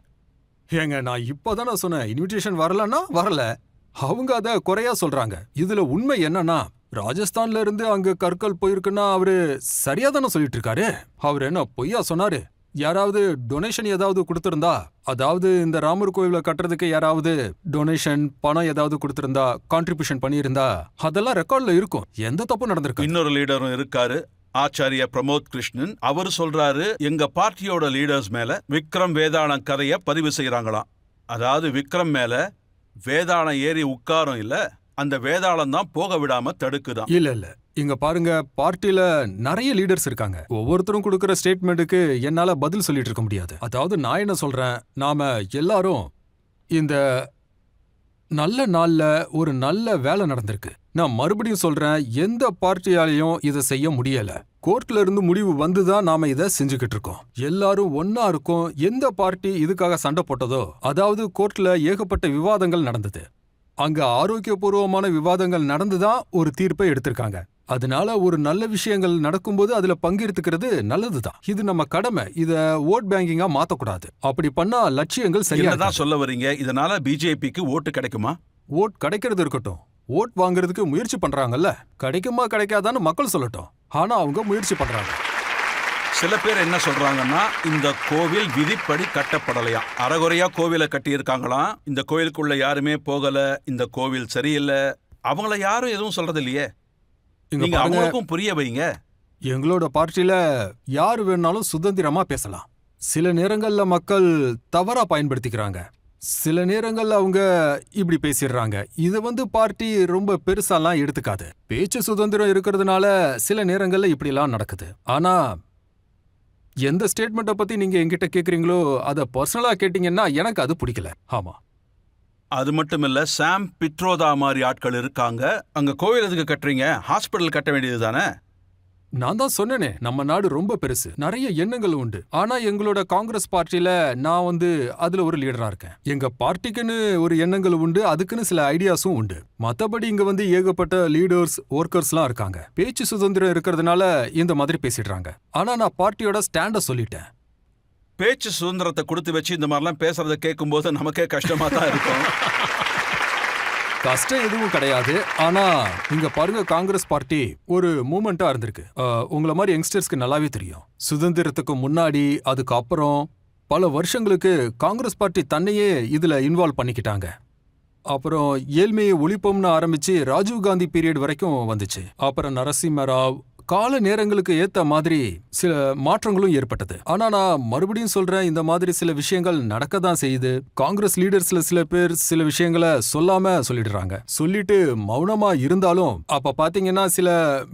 ஏங்க, நான் இப்பதானே சொன்னேன், இன்விடேஷன் வரலன்னா வரல. அவங்க அத குறையா சொல்றாங்க. இதுல உண்மை என்னன்னா, ராஜஸ்தான்ல இருந்து அங்க கற்கள் போயிருக்குன்னா அவரு சரியா தானே சொல்லிட்டு இருக்காரு. அவர் என்ன பொய்யா சொன்னாரு? யாராவது டொனேஷன் ஏதாவது கொடுத்திருந்தா, அதாவது இந்த ராமர் கோயில கட்டுறதுக்கு யாராவது டொனேஷன் பணம் ஏதாவது கொடுத்திருந்தா, கான்ட்ரிபியூஷன் பண்ணியிருந்தா, அதெல்லாம் ரெக்கார்ட்ல இருக்கும். எந்த தப்பும் நடந்திருக்கு. இன்னொரு லீடரும் இருக்காரு, ஆச்சாரிய பிரமோத் கிருஷ்ணன். அவர் சொல்றாரு, எங்க பார்ட்டியோட லீடர்ஸ் மேல விக்ரம் வேதாளம் கதைய பதிவு செய்யறாங்களாம். அதாவது விக்ரம் மேல வேதாளம் ஏறி உட்காரும் இல்ல, அந்த வேதாளம் தான் போக விடாம தடுக்குதான். இல்ல இங்க பாருங்க, பார்ட்டில நிறைய லீடர்ஸ் இருக்காங்க. ஒவ்வொருத்தரும் கொடுக்கிற ஸ்டேட்மெண்ட்டுக்கு என்னால பதில் சொல்லிட்டு இருக்க முடியாது. அதாவது நான் என்ன சொல்றேன், நாம எல்லாரும் இந்த நல்ல நாள்ல ஒரு நல்ல வேலை நடந்திருக்கு. நான் மறுபடியும் சொல்றேன், எந்த பார்ட்டியாலையும் இதை செய்ய முடியல. கோர்ட்ல இருந்து முடிவு வந்துதான் நாம இதை செஞ்சுக்கிட்டு இருக்கோம். எல்லாரும் ஒன்னா இருக்கோம். எந்த பார்ட்டி இதுக்காக சண்டை போட்டதோ, அதாவது கோர்ட்ல ஏகப்பட்ட விவாதங்கள் நடந்தது. அங்க ஆரோக்கியபூர்வமான விவாதங்கள் நடந்துதான் ஒரு தீர்ப்பை எடுத்திருக்காங்க. அதனால ஒரு நல்ல விஷயங்கள் நடக்கும்போது அதுல பங்கெடுத்துக்கிறது நல்லதுதான். இது நம்ம கடமை. இத ஓட் பேங்கிங்கா மாத்தக்கூடாது. அப்படி பண்ணா லட்சியங்கள் சரியா என்னதான் சொல்ல வரீங்க? இதனால பிஜேபிக்கு ஓட்டு கிடைக்குமா? ஓட் கிடைக்கிறது இருக்கட்டும், ஓட் வாங்குறதுக்கு முயற்சி பண்றாங்கல்ல, கிடைக்குமா கிடைக்காதான்னு மக்கள் சொல்லட்டும். ஆனா அவங்க முயற்சி பண்றாங்க. சில பேர் என்ன சொல்றாங்கன்னா, இந்த கோவில் விதிப்படி கட்டப்படலையா, அறகுறையா கோவிலை கட்டி இருக்காங்களாம். இந்த கோவிலுக்குள்ள யாருமே போகல, இந்த கோவில் சரியில்லை. அவங்கள யாரும் எதுவும் சொல்றது இல்லையே. நீங்க அவங்களுக்கும் புரிய வைங்க. எங்களோட பார்ட்டில யாரு வேணாலும் சுதந்திரமா பேசலாம். சில நேரங்கள்ல மக்கள் தவறா பயன்படுத்திக்கிறாங்க. சில நேரங்கள்ல அவங்க இப்படி பேசிடுறாங்க. இத பார்ட்டி ரொம்ப பெருசாலாம் எடுத்துக்காது. பேச்சு சுதந்திரம் இருக்கிறதுனால சில நேரங்கள்ல இப்படிலாம் நடக்குது. ஆனா எந்த ஸ்டேட்மெண்ட்டை பத்தி நீங்க என்கிட்ட கேக்குறீங்களோ அத பர்சனலா கேட்டீங்கன்னா எனக்கு அது பிடிக்கல. ஆமா, அது மட்டும் இல்ல, சாம் பிட்ரோதா மாதிரி ஆட்கள் இருக்காங்க. அங்க கோவில் எதுக்கு கட்டுறீங்க? ஹாஸ்பிட்டல் கட்ட வேண்டியது தானே? நான் தான் சொன்னேனே, நம்ம நாடு ரொம்ப பெருசு, நிறைய எண்ணங்கள் உண்டு. ஆனா எங்களோட காங்கிரஸ் பார்ட்டில நான் அதுல ஒரு லீடரா இருக்கேன். எங்க பார்ட்டிக்குன்னு ஒரு எண்ணங்கள் உண்டு, அதுக்குன்னு சில ஐடியாஸும் உண்டு. மத்தபடி இங்க ஏகப்பட்ட லீடர்ஸ், ஒர்க்கர்ஸ்லாம் இருக்காங்க. பேச்சு சுதந்திரம் இருக்கிறதுனால இந்த மாதிரி பேசிடுறாங்க. ஆனா நான் பார்ட்டியோட ஸ்டாண்ட சொல்லிட்டேன். பேச்சு சுதந்திரத்தை கொடுத்து வச்சு இந்த மாதிரிலாம் பேசுறத கேட்கும்போது நமக்கே கஷ்டமா தான் இருக்கும். கஷ்டம் எதுவும் கிடையாது. ஆனா இங்க பாருங்க, காங்கிரஸ் பார்ட்டி ஒரு மூமெண்டா இருந்திருக்கு. உங்கள மாதிரி யங்ஸ்டர்ஸ்க்கு நல்லாவே தெரியும். சுதந்திரத்துக்கு முன்னாடி, அதுக்கு அப்புறம் பல வருஷங்களுக்கு காங்கிரஸ் பார்ட்டி தன்னையே இதுல இன்வால்வ் பண்ணிக்கிட்டாங்க. அப்புறம் ஏழ்மையை ஒழிப்போம்னு ஆரம்பிச்சு ராஜீவ் காந்தி பீரியட் வரைக்கும் வந்துச்சு. அப்புறம் நரசிம்ம ராவ், கால நேரங்களுக்கு ஏத்த மாதிரி சில மாற்றங்களும் ஏற்பட்டது. ஆனா நான் மறுபடியும் சொல்றேன், இந்த மாதிரி சில விஷயங்கள் நடக்க தான் செய்யுது. காங்கிரஸ் லீடர்ஸ்ல சில பேர் சில விஷயங்களை சொல்லாம சொல்லிடுறாங்க. சொல்லிட்டு மௌனமா இருந்தாலும் அப்ப பாத்தீங்கன்னா சில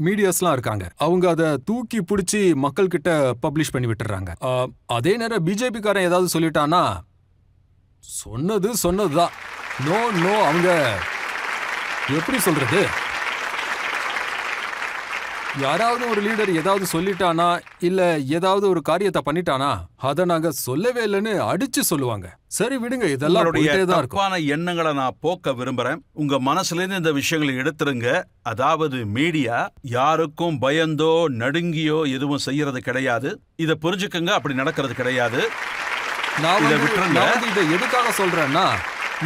மீடியாஸ்லாம் இருக்காங்க, அவங்க அதை தூக்கி பிடிச்சி மக்கள் கிட்ட பப்ளிஷ் பண்ணி விட்டுறாங்க. அதே நேரம் பிஜேபி காரன் ஏதாவது சொல்லிட்டானா சொன்னதுதான். நோ, அவங்க எப்படி சொல்றது, யாராவது ஒரு லீடர் ஏதாவது சொல்லிட்டானா இல்ல ஏதாவது ஒரு காரியத்தை பண்ணிட்டானா அதை நாங்க சொல்லவே இல்லைன்னு அடிச்சு சொல்லுவாங்க. சரி விடுங்க, இதெல்லாம் போயிட்டே தான் இருக்கும். தப்பான எண்ணங்களை நான் போக்க விரும்புறேன். உங்க மனசுல இருந்து இந்த விஷயங்களை எடுத்துருங்க. அதாவது மீடியா யாருக்கும் பயந்தோ நடுங்கியோ எதுவும் செய்யறது கிடையாது. இத புரிஞ்சுக்கங்க, அப்படி நடக்கிறது கிடையாது. நான் இதை எதுக்காக சொல்றேன்னா,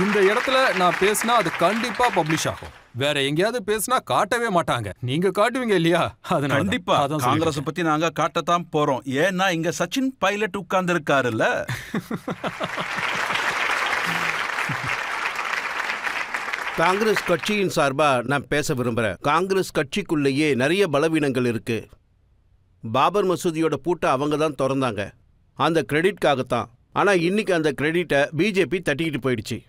இந்த இடத்துல நான் பேசினா அது கண்டிப்பா பப்ளிஷ் ஆகும். வேற எங்கேயாவது பேசினா காட்டவே மாட்டாங்க. நீங்க காட்டுவீங்க இல்லையா? அதனால கண்டிப்பா காங்கிரஸ் பத்தி நாங்க காட்டத்தான் போறோம். ஏன்னா இங்க சச்சின் பைலட் உட்கார்ந்து இருக்காருல்ல. காங்கிரஸ் கட்சியின் சார்பா நான் பேச விரும்புறேன். காங்கிரஸ் கட்சிக்குள்ளேயே நிறைய பலவீனங்கள் இருக்கு. பாபர் மசூதியோட பூட்டை அவங்க தான் திறந்தாங்க, அந்த கிரெடிட்காகத்தான். ஆனா இன்னைக்கு அந்த கிரெடிட்டை பிஜேபி தட்டிக்கிட்டு போயிடுச்சு.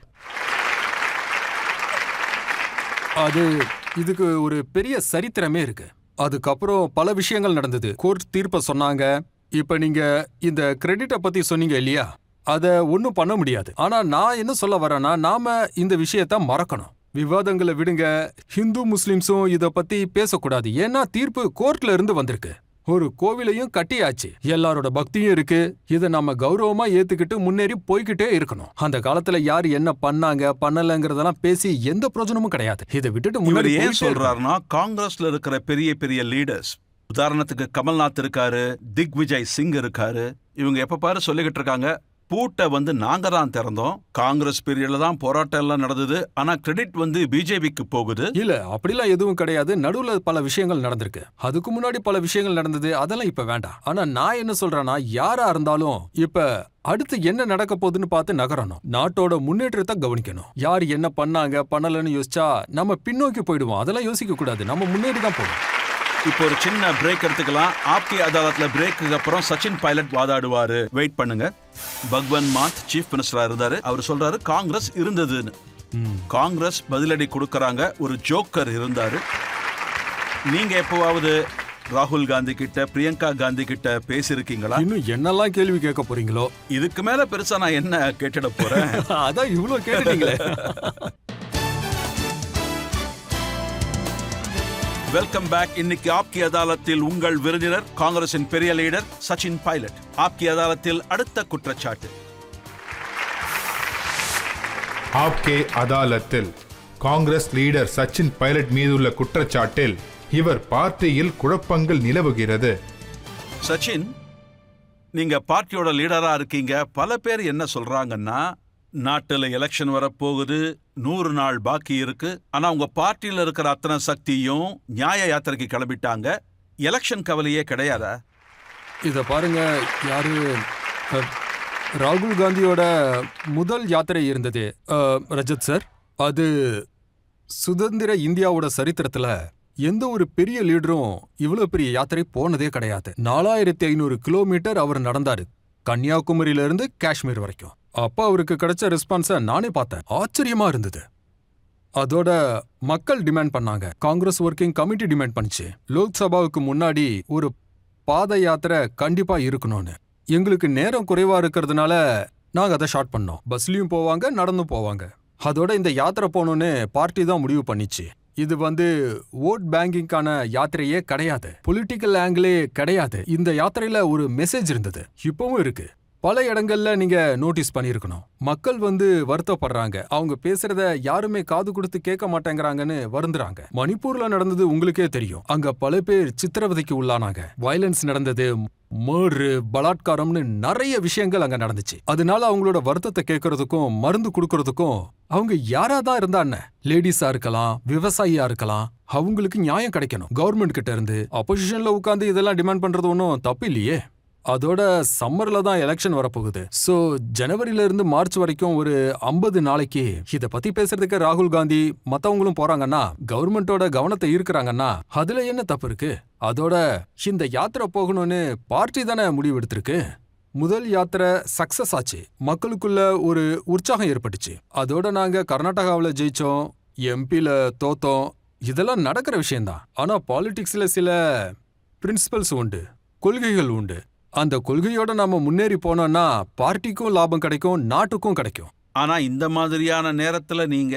இதுக்கு ஒரு பெரிய சரித்திரமே இருக்கு. அதுக்கப்புறம் பல விஷயங்கள் நடந்தது. கோர்ட் தீர்ப்ப சொன்னாங்க. இப்ப நீங்க இந்த கிரெடிட்டை பத்தி சொன்னீங்க இல்லையா, அத ஒன்னும் பண்ண முடியாது. ஆனா நான் என்ன சொல்ல வரேன்னா, நாம இந்த விஷயத்த மறக்கணும். விவாதங்களை விடுங்க. ஹிந்து முஸ்லிம்ஸும் இத பத்தி பேசக்கூடாது. ஏன்னா தீர்ப்பு கோர்ட்ல இருந்து வந்திருக்கு. ஒரு கோவிலையும் கட்டியாச்சு, எல்லாரோட பக்தியும் இருக்கு. இதை நாம கௌரவமா ஏத்துக்கிட்டு முன்னேறி போய்கிட்டே இருக்கணும். அந்த காலத்துல யார் என்ன பண்ணாங்க பண்ணலங்கிறதெல்லாம் பேசி எந்த பிரயோஜனமும் கிடையாது. இதை விட்டுட்டு முன்னாடி ஏன் சொல்றாருன்னா, காங்கிரஸ்ல இருக்கிற பெரிய பெரிய லீடர்ஸ், உதாரணத்துக்கு கமல்நாத் இருக்காரு, திக்விஜய் சிங் இருக்காரு, இவங்க எப்ப பாரு சொல்லிக்கிட்டு இருக்காங்க, பூட்டை நாங்க தான் திறந்தோம், காங்கிரஸ் பீரியட்ல தான் போராட்டம் எல்லாம் நடந்தது, ஆனா கிரெடிட் பிஜேபிக்கு போகுது. இல்ல, அப்படிலாம் எதுவும் கிடையாது. நடுவுல பல விஷயங்கள் நடந்திருக்கு. அதுக்கு முன்னாடி பல விஷயங்கள் நடந்தது, அதெல்லாம் இப்ப வேண்டாம். ஆனா நான் என்ன சொல்றேன்னா, யாரா இருந்தாலும் இப்ப அடுத்து என்ன நடக்க போகுதுன்னு பார்த்து நகரணும். நாட்டோட முன்னேற்றத்தை கவனிக்கணும். யார் என்ன பண்ணாங்க பண்ணலன்னு யோசிச்சா நம்ம பின்னோக்கி போயிடுவோம். அதெல்லாம் யோசிக்க கூடாது, நம்ம முன்னேறி தான் போகணும். இப்போ ஒரு சின்ன பிரேக் எடுத்துக்கலாம். ஆப்கி அதாலத்ல பிரேக்கு அப்புறம் சச்சின் பைலட் வாதாடுவாரு. வெயிட் பண்ணுங்க. பகவந்த் மான் சீஃப் மினிஸ்டரா இருந்தாரு. அவர் சொல்றாரு காங்கிரஸ் இருந்ததுன்னு. காங்கிரஸ் பதிலடி கொடுக்கறாங்க. ஒரு ஜோக்கர் இருந்தாரு. நீங்க எப்பவாவது ராகுல் காந்தி கிட்ட, பிரியங்கா காந்தி கிட்ட பேசிருக்கீங்களா? இன்னும் என்னெல்லாம் கேள்வி கேட்க போறீங்களோ? இதுக்கு மேல பெருசா நான் என்ன கேட்டுட போறேன்? அதான் இவ்வளவு கேட்டுட்டீங்களே. Welcome back. இன்னைக்கு ஆப்கி அதாலத்தில் உங்கள் விருந்தினர் காங்கிரசின் பெரிய லீடர் சச்சின் பைலட். ஆப்கி அதாலத்தில் அடுத்த குற்றச்சாட்டு. ஆப்கே அதாலத்தில் காங்கிரஸ் லீடர் சச்சின் பைலட் மீதுள்ள குற்றச்சாட்டில் இவர் பார்ட்டியில் குழப்பங்கள் நிலவுகிறது. சச்சின், நீங்க பார்ட்டியோட லீடரா இருக்கீங்க. பல பேர் என்ன சொல்றாங்கன்னா, நாட்டுல எலெக்ஷன் வரப்போகுது, 100 நாள் பாக்கி இருக்கு. ஆனா உங்க பார்ட்டியில இருக்கிற அத்தனை சக்தியும் நியாய யாத்திரைக்கு கிளம்பிட்டாங்க. எலெக்ஷன் கவலையே கிடையாதா? இத பாருங்க, யாரு ராகுல் காந்தியோட முதல் யாத்திரை இருந்தது ரஜத் சார், அது சுதந்திர இந்தியாவோட சரித்திரத்துல எந்த ஒரு பெரிய லீடரும் இவ்வளவு பெரிய யாத்திரை போனதே கிடையாது. 4500 கிலோமீட்டர் அவர் நடந்தாரு. கன்னியாகுமரியில இருந்து காஷ்மீர் வரைக்கும். அப்ப அவருக்கு கிடைச்ச ரெஸ்பான்ஸ நானே பார்த்தேன். ஆச்சரியமா இருந்தது. அதோட மக்கள் டிமாண்ட் பண்ணாங்க. காங்கிரஸ் ஒர்க்கிங் கமிட்டி டிமாண்ட் பண்ணுச்சு, லோக்சபாவுக்கு முன்னாடி ஒரு பாத யாத்திரை கண்டிப்பா இருக்கணும்னு. எங்களுக்கு நேரம் குறைவா இருக்கிறதுனால நாங்க அதை ஷார்ட் பண்ணோம். பஸ்லயும் போவாங்க, நடந்தும் போவாங்க. அதோட இந்த யாத்திரை போகணும்னு பார்ட்டி தான் முடிவு பண்ணிச்சு. இது ஓட் பேங்கிங்கான யாத்திரையே கிடையாது, பொலிட்டிக்கல் ஆங்கிளே கிடையாது. இந்த யாத்திரையில ஒரு மெசேஜ் இருந்தது, இப்பவும் இருக்கு. பல இடங்கள்ல நீங்க நோட்டீஸ் பண்ணிருக்கணும். மக்கள் வருத்தப்படுறாங்க, அவங்க பேசுறத யாருமே காது கொடுத்து கேட்க மாட்டேங்கிறாங்கன்னு வருந்துறாங்க. மணிப்பூர்ல நடந்தது உங்களுக்கே தெரியும். அங்க பல பேர் சித்திரவதைக்கு உள்ளானாங்க. வயலன்ஸ் நடந்தது, மர்டரு, பலாத்காரம்னு நிறைய விஷயங்கள் அங்க நடந்துச்சு. அதனால அவங்களோட வருத்தத்தை கேட்கறதுக்கும் மருந்து கொடுக்கறதுக்கும் அவங்க யாராதான் இருந்தான்னு, லேடிஸா இருக்கலாம், விவசாயியா இருக்கலாம், அவங்களுக்கு நியாயம் கிடைக்கணும். கவர்மெண்ட் கிட்ட இருந்து அப்போசிஷன்ல உட்கார்ந்து இதெல்லாம் டிமாண்ட் பண்றது ஒன்றும் தப்பு இல்லையே. அதோட சம்மர்ல தான் எலெக்ஷன் வரப்போகுது. சோ ஜனவரியில இருந்து மார்ச் வரைக்கும் ஒரு 50 நாளைக்கு இத பத்தி பேசுறதுக்கு ராகுல் காந்தி மத்தவங்களும் போறாங்கன்னா, கவர்மெண்டோட கவனத்தை ஈர்க்கறாங்கன்னா அதுல என்ன தப்பு இருக்கு? அதோட இந்த யாத்திரை போகணும்னு பார்ட்டி தானே முடிவு எடுத்திருக்கு. முதல் யாத்திரை சக்சஸ் ஆச்சு, மக்களுக்குள்ள ஒரு உற்சாகம் ஏற்பட்டுச்சு. அதோட நாங்க கர்நாடகாவில் ஜெயிச்சோம், எம்பில தோத்தோம். இதெல்லாம் நடக்கிற விஷயம்தான். ஆனா பாலிடிக்ஸ்ல சில பிரின்சிபல்ஸ் உண்டு, கொள்கைகள் உண்டு. அந்த கொள்கையோட நாம முன்னேறி போனோம்னா பார்ட்டிக்கும் லாபம் கிடைக்கும், நாட்டுக்கும் கிடைக்கும். ஆனா இந்த மாதிரியான நேரத்துல நீங்க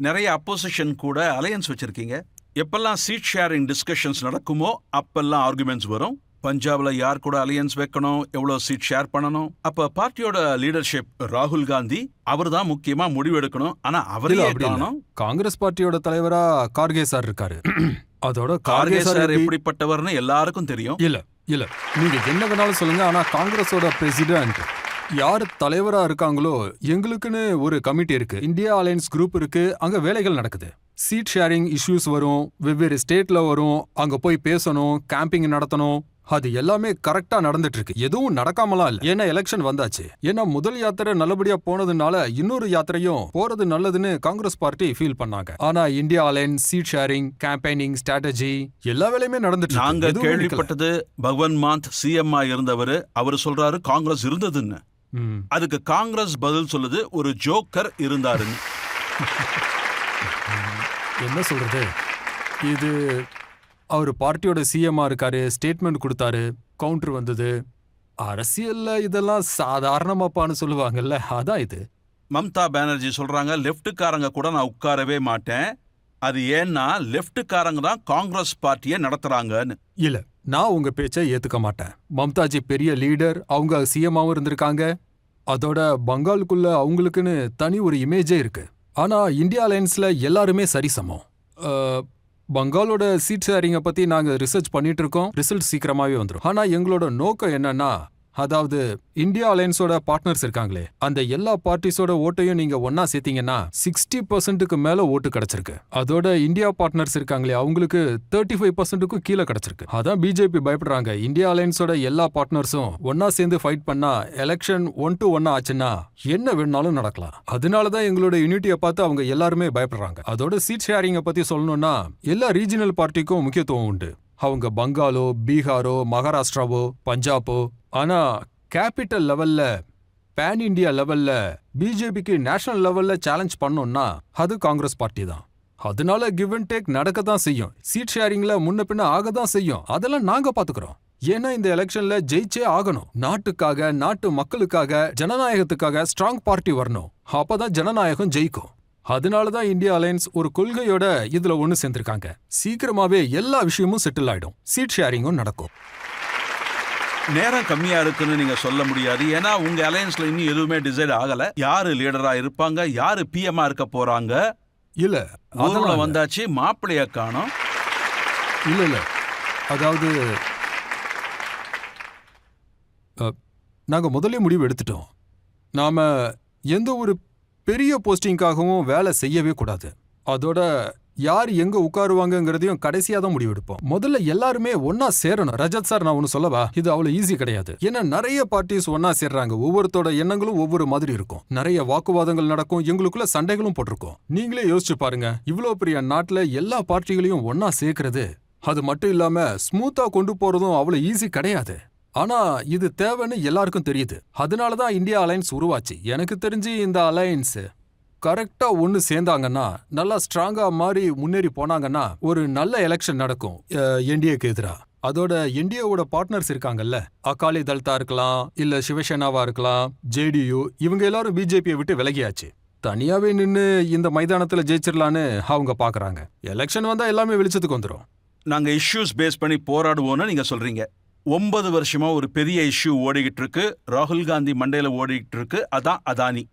நிறைய அப்போசிஷன் கூட அலையன்ஸ் வச்சிருக்கீங்க. எப்பெல்லாம் சீட் ஷேரிங் டிஸ்கஷன்ஸ் நடக்குமோ அப்பெல்லாம் ஆர்குமெண்ட்ஸ் வரும். பஞ்சாப்ல யார் கூட அலையன்ஸ் வைக்கணும், எவ்வளவு சீட் ஷேர் பண்ணணும். அப்ப பார்ட்டியோட லீடர்ஷிப் ராகுல் காந்தி அவர் தான் முக்கியமா முடிவெடுக்கணும். ஆனா அவரே காணோம். காங்கிரஸ் பார்ட்டியோட தலைவரா கார்கே சார் இருக்காரு. அதோட கார்கே சார் எப்படிப்பட்டவர்னு எல்லாருக்கும் தெரியும். இல்ல நீங்க என்ன வேணாலும் சொல்லுங்க, ஆனா காங்கிரஸோட பிரசிடென்ட் யார் தலைவரா இருக்காங்களோ, எங்களுக்குன்னு ஒரு கமிட்டி இருக்கு, இந்தியா அலையன்ஸ் குரூப் இருக்கு. அங்க வேலைகள் நடக்குது. சீட் ஷேரிங் இஷ்யூஸ் வரும், வெவ்வேறு ஸ்டேட்ல வரும். அங்க போய் பேசணும், கேம்பிங் நடத்தணும். அது எல்லாமே கரெக்டா நடந்துட்டு இருக்கு, எதுவும் நடக்காமலாம் இல்ல. ஏன்னா எலெக்ஷன் வந்தாச்சு. ஏன்னா முதல் யாத்திரை நல்லபடியா போனதுனால இன்னொரு யாத்திரையும் போறது நல்லதுன்னு காங்கிரஸ் பார்ட்டி ஃபீல் பண்ணாங்க. ஆனா India alliance, seat sharing, campaigning, strategy எல்லா வேலையுமே நடந்துட்டு. நாங்க கேள்விப்பட்டது பகவன் மாந்த் சிஎம் இருந்தவரு, அவர் சொல்றாரு காங்கிரஸ் இருந்ததுன்னு. அதுக்கு காங்கிரஸ் பதில் சொல்லுது ஒரு ஜோக்கர் இருந்தாருன்னு. என்ன சொல்றது, இது அவர் பார்ட்டியோட சிஎம்மா இருக்காரு, ஸ்டேட்மெண்ட் கொடுத்தாரு, கவுண்டர் வந்தது. அரசியல்ல இதெல்லாம் சாதாரணமாப்பான்னு சொல்லுவாங்கல்ல, அதான் இது. மம்தா பானர்ஜி சொல்றாங்க லெப்டுக்காரங்க கூட நான் உட்காரவே மாட்டேன், அது ஏன்னா லெப்டுக்காரங்க தான் காங்கிரஸ் பார்ட்டியை நடத்துறாங்கன்னு. இல்ல, நான் உங்க பேச்சை ஏத்துக்க மாட்டேன். மம்தாஜி பெரிய லீடர், அவங்க சிஎம்மாவும் இருந்திருக்காங்க. அதோட பங்காலுக்குள்ள அவங்களுக்குன்னு தனி ஒரு இமேஜே இருக்கு. ஆனா இந்தியா அலையன்ஸ்ல எல்லாருமே சரிசமம். பங்காலோட சீட் ஷேரிங்கை பத்தி நாங்க ரிசர்ச் பண்ணிட்டு இருக்கோம். ரிசல்ட் சீக்கிரமாவே வந்துடும். ஆனா எங்களோட நோக்கம் என்னன்னா, அதாவது இந்தியா அலையன்ஸோட பார்ட்னர்ஸ் இருக்காங்களே, அந்த எல்லா பார்ட்டிஸோட ஓட்டையும் நீங்க ஒன்னா சேர்த்தீங்கன்னா 60% மேல ஓட்டு கிடைச்சிருக்கு. அதோட இந்தியா பார்ட்னர்ஸ் இருக்காங்களே, அவங்களுக்கு 35%க்கும் கீழே கிடைச்சிருக்கு. அதான் பிஜேபி பயப்படுறாங்க. இந்தியா அலையன்ஸோட எல்லா பார்ட்னர்ஸும் ஒன்னா சேர்ந்து ஃபைட் பண்ணா எலெக்ஷன் 1-1 ஆச்சுன்னா என்ன வேணாலும் நடக்கலாம். அதனாலதான் எங்களோட யூனிட்டியை பார்த்து அவங்க எல்லாருமே பயப்படுறாங்க. அதோட சீட் ஷேரிங்கை பத்தி சொல்லணும்னா எல்லா ரீஜனல் பார்ட்டிக்கும் முக்கியத்துவம் உண்டு. அவங்க பங்காலோ, பீகாரோ, மகாராஷ்டிராவோ, பஞ்சாபோ. ஆனா கேபிட்டல் லெவல்ல, பேன் இண்டியா லெவல்ல பிஜேபிக்கு நேஷனல் லெவல்ல சேலஞ்ச் பண்ணோம்னா அது காங்கிரஸ் பார்ட்டி தான். அதனால கிவ் அண்ட் டேக் நடக்க தான் செய்யும். சீட் ஷேரிங்ல முன்ன பின்ன ஆக தான் செய்யும். அதெல்லாம் நாங்க பாத்துக்கிறோம். ஏன்னா இந்த எலெக்ஷன்ல ஜெயிச்சே ஆகணும். நாட்டுக்காக, நாட்டு மக்களுக்காக, ஜனநாயகத்துக்காக ஸ்ட்ராங் பார்ட்டி வரணும். அப்பதான் ஜனநாயகம் ஜெயிக்கும். அதனாலதான் இந்தியா அலையன்ஸ் ஒரு கொள்கையோட இதுல ஒண்ணு சேர்ந்திருக்காங்க. சீக்கிரமாவே எல்லா விஷயமும் செட்டில் ஆயிடும், சீட் ஷேரிங்கும் நடக்கும். நேரம் கம்மியா இருக்குன்னு நீங்க சொல்ல முடியாது. ஏன்னா உங்க அலையன்ஸ்ல இன்னும் எதுவுமே டிசைட் ஆகல. யாரு லீடரா இருப்பாங்க, யாரு பிஎம்ஆ இருக்க போறாங்க. இல்ல அதெல்லாம் வந்தாச்சு, மாப்பிள்ளைய காணோம். இல்ல அதாவது நாங்க முதல்ல முடிவு எடுத்துட்டோம். நாம எந்த ஒரு பெரிய போஸ்டிங்காகவும் வேலை செய்யவே கூடாது. அதோட யார் எங்க உட்காருவாங்கிறதையும் கடைசியா தான் முடிவெடுப்போம். முதல்ல எல்லாருமே ஒன்னா சேரணும். ரஜத் சார், நான் ஒன்னு சொல்லவா, இது அவ்வளவு ஈஸி கிடையாது. ஏன்னா நிறைய பார்ட்டிஸ் ஒன்னா சேர்றாங்க. ஒவ்வொருத்தோட எண்ணங்களும் ஒவ்வொரு மாதிரி இருக்கும். நிறைய வாக்குவாதங்கள் நடக்கும், எங்களுக்குள்ள சண்டைகளும் போட்டிருக்கோம். நீங்களே யோசிச்சு பாருங்க, இவ்வளவு பெரிய நாட்டுல எல்லா பார்ட்டிகளையும் ஒன்னா சேர்க்கிறது, அது மட்டும் இல்லாம ஸ்மூத்தா கொண்டு போறதும் அவ்வளவு ஈஸி கிடையாது. ஆனா இது தேவைன்னு எல்லாருக்கும் தெரியுது. அதனாலதான் இந்தியா அலையன்ஸ் உருவாச்சு. எனக்கு தெரிஞ்சு இந்த அலையன்ஸ் கரெக்டா ஒன்னு சேர்ந்தாங்கன்னா, நல்லா ஸ்ட்ராங்கா மாறி முன்னேறி போனாங்கன்னா ஒரு நல்ல எலெக்ஷன் நடக்கும் என்டிஏக்கு எதிரா. அதோட என்டிஏவோட பார்ட்னர்ஸ் இருக்காங்கல்ல, அகாலி தள்தா இருக்கலாம், இல்ல சிவசேனாவா இருக்கலாம், ஜேடியு, இவங்க எல்லாரும் பிஜேபியை விட்டு விலகியாச்சு. தனியாவே நின்னு இந்த மைதானத்துல ஜெயிச்சிடலான்னு அவங்க பாக்குறாங்க. எலெக்ஷன் வந்தா எல்லாமே வெளிச்சத்துக்கு வந்துடும். நாங்க இஷ்யூஸ் பேஸ் பண்ணி போராடுவோம்னு நீங்க சொல்றீங்க. 9 வருஷமா ஒரு பெரிய இஷ்யூ ஓடிக்கிட்டு இருக்கு, ராகுல் காந்தி மண்டையில ஓடிக்கிட்டு இருக்கு. அதான் அதானி.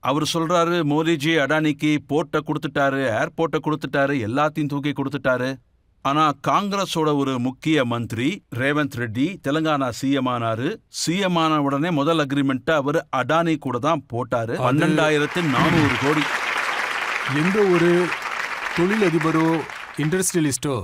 அவர் சொல்றாரு மோடிஜி அடானிக்கு போர்ட்டை கொடுத்துட்டாரு, ஏர்போர்ட்டை கொடுத்துட்டாரு, எல்லாத்தையும் தூக்கி கொடுத்துட்டாரு. ஆனா காங்கிரஸோட ஒரு முக்கிய மந்திரி ரேவந்த் ரெட்டி தெலுங்கானா சிஎம் ஆனாரு. சிஎம் ஆன உடனே முதல் அக்ரிமெண்ட்டை அவர் அடானி கூட தான் போட்டாரு. 12,400 கோடி. எந்த ஒரு தொழிலதிபரோ இண்டஸ்ட்ரியலிஸ்டோ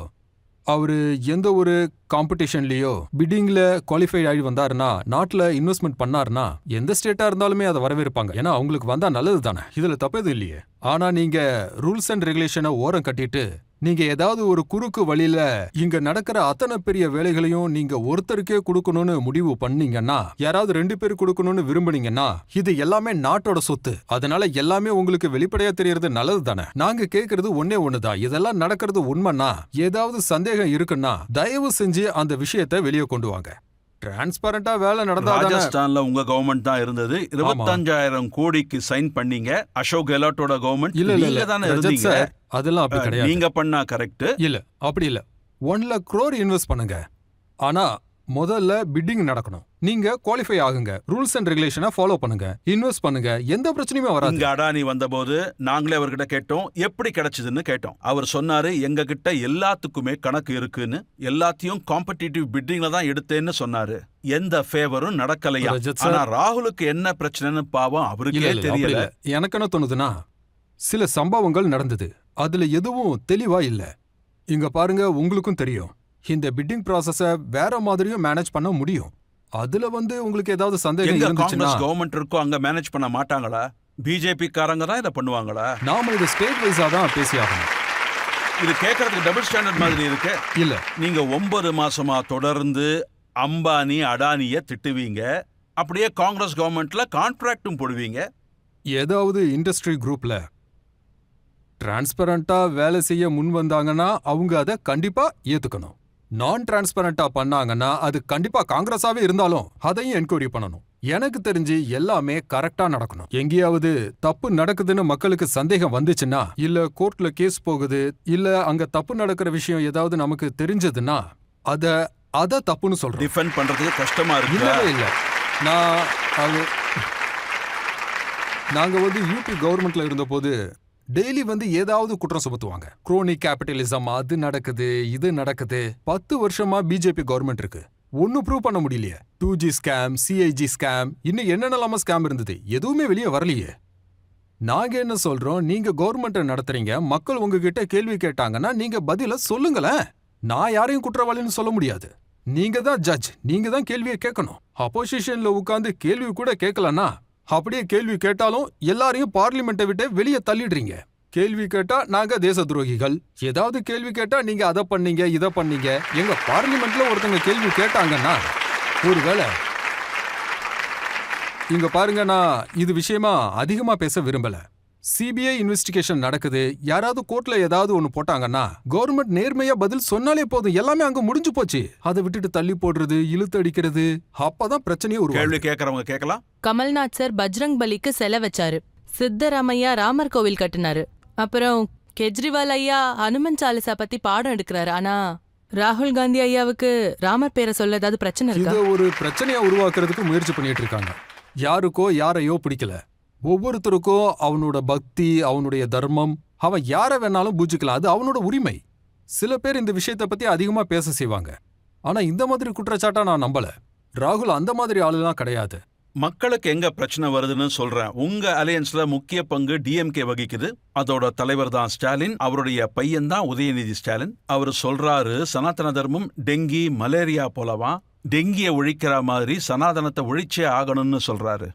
அவரு எந்த ஒரு காம்படிஷன்லயோ பிட்டிங்ல குவாலிஃபை ஆகி வந்தாருன்னா, நாட்டுல இன்வெஸ்ட்மெண்ட் பண்ணாருன்னா, எந்த ஸ்டேட்டா இருந்தாலுமே அதை வரவேற்பாங்க. ஏன்னா அவங்களுக்கு வந்தா நல்லது தானே, இதுல தப்பு எதுவும் இல்லையே. ஆனா நீங்க ரூல்ஸ் அண்ட் ரெகுலேஷனை ஓரம் கட்டிட்டு நீங்க ஏதாவது ஒரு குறுக்கு வழியில இங்க நடக்கிற அத்தனை பெரிய வேலைகளையும் நீங்க ஒருத்தருக்கே கொடுக்கணும்னு முடிவு பண்ணீங்கன்னா, யாராவது 2 பேர் கொடுக்கணும்னு விரும்புனீங்கன்னா, இது எல்லாமே நாட்டோட சொத்து. அதனால எல்லாமே உங்களுக்கு வெளிப்படையா தெரியறது நல்லது தானே. நாங்க கேக்குறது ஒன்னே ஒண்ணுதான், இதெல்லாம் நடக்கிறது உண்மைன்னா, ஏதாவது சந்தேகம் இருக்குன்னா தயவு செஞ்சு அந்த விஷயத்தை வெளியே கொண்டு வாங்க. டிரான்ஸ்பரண்டா வேலை நடந்தா ராஜஸ்தான்ல உங்க கவர்மெண்ட் தான் இருந்தது. 25,000 கோடிக்கு சைன் பண்ணீங்க. அசோக் கெலாட்டோட கவர்மெண்ட். இல்ல தானே ரஜத் இருந்தீங்க. சார், அதெல்லாம் அப்படி கிடையாது. நீங்க பண்ணா கரெக்ட். இல்ல அப்படி இல்ல. 1 lakh crore இன்வெஸ்ட் பண்ணுங்க. ஆனா முதல்ல பிட்டிங் நடக்கணும். நீங்க குவாலிஃபை ஆகுங்க, ரூல்ஸ் அண்ட் ரெகுலேஷனை ஃபாலோ பண்ணுங்க, இன்வெஸ்ட் பண்ணுங்க, எந்த பிரச்சனையுமே வராது. இங்க அடானி வந்தபோது நாங்களே அவர்கிட்ட கேட்டோம், எப்படி கிடைச்சதுன்னு கேட்டோம். அவர் சொன்னாரு எங்க கிட்ட எல்லாத்துக்குமே கணக்கு இருக்குன்னு, எல்லாத்தையும் காம்படிட்டிவ் பிட்டிங்ல தான் எடுத்தேன்னு சொன்னாரு. எந்த ஃபேவரும் நடக்கலையா. ரஜத் சார், ஆனா ராகுலுக்கு என்ன பிரச்சனைன்னு பாவம் அவருக்கே இல்ல, அப்படி தெரியல. இல்ல. எனக்கு என்ன தோணுதுன்னா, சில சம்பவங்கள் நடந்தது, அதுல எதுவும் தெளிவா இல்ல. இங்க பாருங்க, உங்களுக்கும் தெரியும் இந்த பிட்டிங் ப்ராசஸ வேற மாதிரியும் மேனேஜ் பண்ண முடியும். அதுல உங்களுக்கு ஏதாவது சந்தேகம் எங்க இருந்துச்சுன்னா, காங்கிரஸ் கவர்மெண்ட் இருக்கோ அங்க மேனேஜ் பண்ண மாட்டாங்களா? பிஜேபி காரங்க தான் இதை பண்ணுவாங்களா? நாம இது ஸ்டேட் வைஸா தான் பேசியாகணும். இது கேட்கறதுக்கு டபுள் ஸ்டாண்டர்ட் மாதிரி இருக்கு. இல்ல, நீங்க 9 மாசமா தொடர்ந்து அம்பானி அடானிய திட்டுவீங்க, அப்படியே காங்கிரஸ் கவர்மெண்ட்ல கான்ட்ராக்டும் போடுவீங்க. ஏதாவது இண்டஸ்ட்ரி குரூப்ல டிரான்ஸ்பரண்டா வேலை செய்ய முன் வந்தாங்கன்னா அவங்க அதை கண்டிப்பா ஏத்துக்கணும். நான் டிரான்ஸ்பரண்டா பண்ணாங்கன்னா அது கண்டிப்பா காங்கிரஸாவே இருந்தாலும் அதையும் என்கொயரி பண்ணணும். எனக்கு தெரிஞ்சு எல்லாமே கரெக்டா நடக்கணும். எங்கேயாவது தப்பு நடக்குதுன்னு மக்களுக்கு சந்தேகம் வந்துச்சுன்னா, இல்ல கோர்ட்ல கேஸ் போகுது, இல்ல அங்க தப்பு நடக்கிற விஷயம் ஏதாவது நமக்கு தெரிஞ்சதுன்னா அத தப்புன்னு சொல்றேன். டிஃபெண்ட் பண்றதுக்கு கஷ்டமா இருக்கு. இல்லவே இல்ல. நாங்க யூபி கவர்மெண்ட்ல இருந்தபோது டெய்லி ஏதாவது குற்றம் சுமத்துவாங்க. குரோனிக் கேபிட்டலிசம், அது நடக்குது, இது நடக்குது. 10 வருஷமா பிஜேபி கவர்மெண்ட் இருக்கு, ஒன்னும் ப்ரூவ் பண்ண முடியலையே. 2G ஸ்கேம், CIG ஸ்கேம், இன்னும் என்னென்னலாம ஸ்கேம் இருந்தது, எதுவுமே வெளியே வரலையே. நாங்க என்ன சொல்றோம், நீங்க கவர்மெண்ட்டை நடத்துறீங்க, மக்கள் உங்ககிட்ட கேள்வி கேட்டாங்கன்னா நீங்க பதில சொல்லுங்களேன். நான் யாரையும் குற்றவாளின்னு சொல்ல முடியாது. நீங்க தான் ஜட்ஜ், நீங்க தான் கேள்வியை கேட்கணும். அப்போசிஷன்ல உட்கார்ந்து கேள்வி கூட கேட்கலன்னா, அப்படியே கேள்வி கேட்டாலும் எல்லாரையும் பார்லிமெண்ட்டை விட்டு வெளியே தள்ளிடுறீங்க. கேள்வி கேட்டா நாங்க தேச துரோகிகள், ஏதாவது கேள்வி கேட்டா நீங்க அதை பண்ணீங்க இதை பண்ணீங்க. எங்க பார்லிமெண்ட்ல ஒருத்தங்க கேள்வி கேட்டாங்கன்னா, ஒருவேளை இங்க பாருங்க, நான் இது விஷயமா அதிகமா பேச விரும்பல. சிபிஐ இன்வெஸ்டிகேஷன் நடக்குது, யாராவது கோர்ட்ல ஏதாவது ஒன்னு போட்டாங்கன்னா கவர்மெண்ட் நேர்மையா பதில் சொன்னாலே போதும், எல்லாமே அங்க முடிஞ்சு போச்சு. அதை விட்டுட்டு தள்ளி போடுறது, இழுத்து அடிக்கிறது, அப்பதான் பிரச்சனையே ஒரு கேள்வி கேட்கறவங்க கேட்கலாம். கமல்நாத் சார் பஜ்ரங் பலிக்கு செல வச்சாரு, சித்தராமையா ராமர் கோவில் கட்டினாரு, அப்புறம் கெஜ்ரிவால் ஐயா ஹனுமன் சாலிசா பத்தி பாடம் எடுக்கிறாரு. ஆனா ராகுல் காந்தி ஐயாவுக்கு ராமர் பேரை சொல்ல ஏதாவது பிரச்சனை இருக்கா? இத ஒரு பிரச்சனையா உருவாக்குறதுக்கு முயற்சி பண்ணிட்டு இருக்காங்க. யாருக்கோ யாரையோ பிடிக்கல. ஒவ்வொருத்தருக்கும் அவனோட பக்தி, அவனுடைய தர்மம், அவன் யாரை வேணாலும் பூஜிக்கலாம், அது அவனோட உரிமை. சில பேர் இந்த விஷயத்தை பத்தி அதிகமா பேச செய்வாங்க. ஆனா இந்த மாதிரி குற்றச்சாட்டா நான் நம்பல. ராகுல் அந்த மாதிரி ஆளுலாம் கிடையாது. மக்களுக்கு எங்க பிரச்சனை வருதுன்னு சொல்றேன். உங்க அலையன்ஸ்ல முக்கிய பங்கு டிஎம்கே வகிக்குது. அதோட தலைவர் தான் ஸ்டாலின், அவருடைய பையன் தான் உதயநிதி ஸ்டாலின். அவர் சொல்றாரு சனாதன தர்மம் டெங்கி மலேரியா போலவா, டெங்கியை ஒழிக்கிற மாதிரி சனாதனத்தை ஒழிச்சே ஆகணும்னு சொல்றாரு.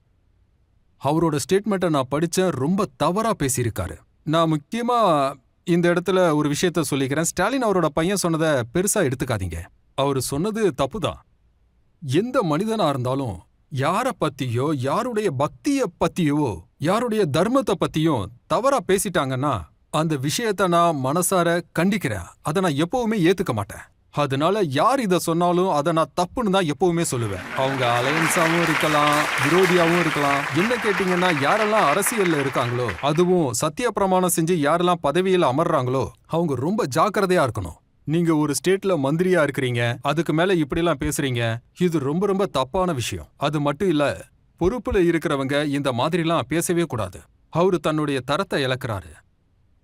அவரோட ஸ்டேட்மெண்ட்டை நான் படிச்சேன், ரொம்ப தவறா பேசியிருக்காரு. நான் முக்கியமா இந்த இடத்துல ஒரு விஷயத்த சொல்லிக்கிறேன். ஸ்டாலின் அவரோட பையன் சொன்னதை பெருசா எடுத்துக்காதீங்க. அவரு சொன்னது தப்புதான். எந்த மனிதனா இருந்தாலும் யார பத்தியோ, யாருடைய பக்திய பத்தியோ, யாருடைய தர்மத்தை பத்தியும் தவறா பேசிட்டாங்கன்னா அந்த விஷயத்த நான் மனசார கண்டிக்கிறேன். அதை நான் எப்பவுமே ஏத்துக்க மாட்டேன். அதனால யார் இத சொன்னாலும் அதை நான் தப்புன்னு தான் எப்பவுமே சொல்லுவேன். அவங்க அலையன்ஸாவும் இருக்கலாம், விரோதியாவும் இருக்கலாம். என்ன கேட்டீங்கன்னா, யாரெல்லாம் அரசியல்ல இருக்காங்களோ, அதுவும் சத்திய பிரமாணம் செஞ்சு யாரெல்லாம் பதவியில அமர்றாங்களோ, அவங்க ரொம்ப ஜாக்கிரதையா இருக்கணும். நீங்க ஒரு ஸ்டேட்ல மந்திரியா இருக்கிறீங்க, அதுக்கு மேல இப்படிலாம் பேசுறீங்க, இது ரொம்ப ரொம்ப தப்பான விஷயம். அது மட்டும் இல்ல, பொறுப்புல இருக்கிறவங்க இந்த மாதிரிலாம் பேசவே கூடாது. அவரு தன்னுடைய தரத்தை இழக்கிறாரு.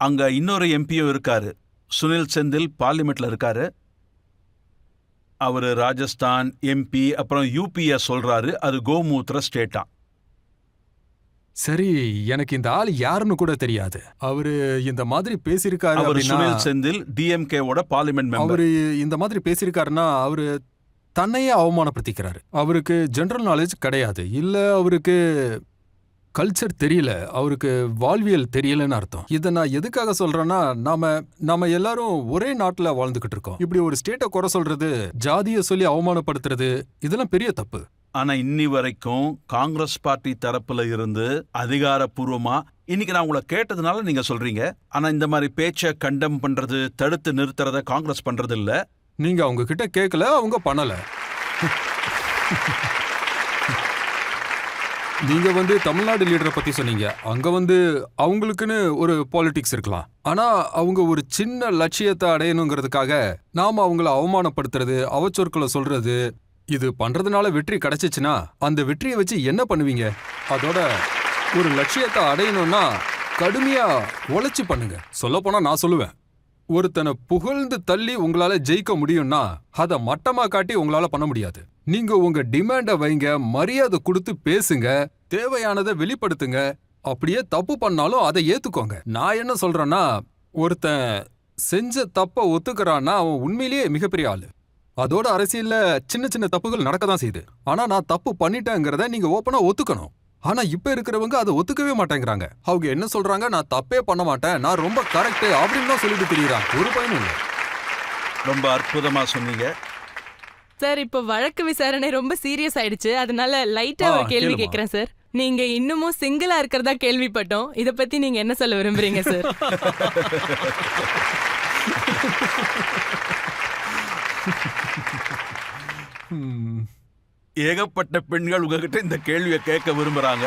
அங்க இன்னொரு எம்பியும் இருக்காரு, சுனில் செந்தில், பார்லிமெண்ட்ல இருக்காரு. அவரு ராஜஸ்தான் எம்பி, அப்புறம் யூபிய சொல்றாரு, அது கோமூத்திர ஸ்டேட்டா. சரி, எனக்கு இந்த ஆள் யாருன்னு கூட தெரியாது. அவரு இந்த மாதிரி பேசியிருக்காரு அவர் அப்படின்னா, சுனில் செந்தில், டிஎம்கேவோட பார்லிமெண்ட் மெம்பர். அவரு இந்த மாதிரி பேசியிருக்காருன்னா அவரு தன்னையே அவமானப்படுத்திக்கிறாரு. அவருக்கு ஜெனரல் நாலேஜ் கிடையாது, இல்ல அவருக்கு கல்ச்சர் தெரியல, அவருக்கு வாழ்வியல் தெரியலன்னு அர்த்தம். இதை நான் எதுக்காக சொல்றேன்னா, நாம எல்லாரும் ஒரே நாட்டுல வாழ்ந்துகிட்டு இருக்கோம். இப்படி ஒரு ஸ்டேட்டை குறை சொல்றது, ஜாதியை சொல்லி அவமானப்படுத்துறது, இதெல்லாம் பெரிய தப்பு. ஆனா இன்னி வரைக்கும் காங்கிரஸ் பார்ட்டி தரப்புல இருந்து அதிகாரப்பூர்வமா, இன்னைக்கு நான் உங்களை கேட்டதுனால நீங்க சொல்றீங்க, ஆனா இந்த மாதிரி பேச்சை கண்டம் பண்றது, தடுத்து நிறுத்துறத காங்கிரஸ் பண்றது இல்ல. நீங்க அவங்க கிட்ட கேட்கல, அவங்க பண்ணல. நீங்க தமிழ்நாடு லீடரை பத்தி சொன்னீங்க. அங்க அவங்களுக்குன்னு ஒரு பாலிடிக்ஸ் இருக்கலாம். ஆனா அவங்க ஒரு சின்ன லட்சியத்தை அடையணுங்கிறதுக்காக நாம அவங்கள அவமானப்படுத்துறது, அவச்சொற்களை சொல்றது, இது பண்றதுனால வெற்றி கிடைச்சிச்சுன்னா அந்த வெற்றியை வச்சு என்ன பண்ணுவீங்க? அதோட ஒரு லட்சியத்தை அடையணும்னா கடுமையா உழைச்சு பண்ணுங்க. சொல்லப்போனா நான் சொல்லுவேன், ஒருத்தனை புகழ்ந்து தள்ளி உங்களால ஜெயிக்க முடியும்னா அதை மட்டமா காட்டி உங்களால பண்ண முடியாது. நீங்க உங்க டிமாண்ட வைங்க, மரியாதை கொடுத்து பேசுங்க, தேவையானதை வெளிப்படுத்துங்க. அப்படியே தப்பு பண்ணாலும் அதை ஏத்துக்கோங்க. நான் என்ன சொல்றேன்னா, ஒருத்தன் செஞ்ச தப்ப ஒத்துக்கிறான்னா அவன் உண்மையிலேயே மிகப்பெரிய ஆளு. அதோட அரசியல்ல சின்ன சின்ன தப்புகள் நடக்க தான் செய்யுது. ஆனா நான் தப்பு பண்ணிட்டேங்கிறத நீங்க ஓப்பனா ஒத்துக்கணும். ஆனா இப்ப இருக்கிறவங்க அதை ஒத்துக்கவே மாட்டேங்கிறாங்க. அவங்க என்ன சொல்றாங்க, நான் தப்பே பண்ண மாட்டேன், நான் ரொம்ப கரெக்ட் அப்படின்னு தான் சொல்லிட்டு தெரியுறாங்க. ஒரு பயனும் இல்லை. ரொம்ப அற்புதமா சொன்னீங்க சார். இப்போ வழக்கு விசாரணை ரொம்ப சீரியஸ் ஆயிடுச்சு, அதனால லைட்டா ஒரு கேள்வி கேளுமா. கேக்குறேன் சார். நீங்க இன்னமும் சிங்கிளா இருக்கிறதா கேள்விப்பட்டோம். இத பத்தி நீங்க என்ன சொல்ல விரும்புறீங்க சார்? ஏகப்பட்ட பெண்கள் உங்ககிட்ட இந்த கேள்வியை கேட்க விரும்புறாங்க.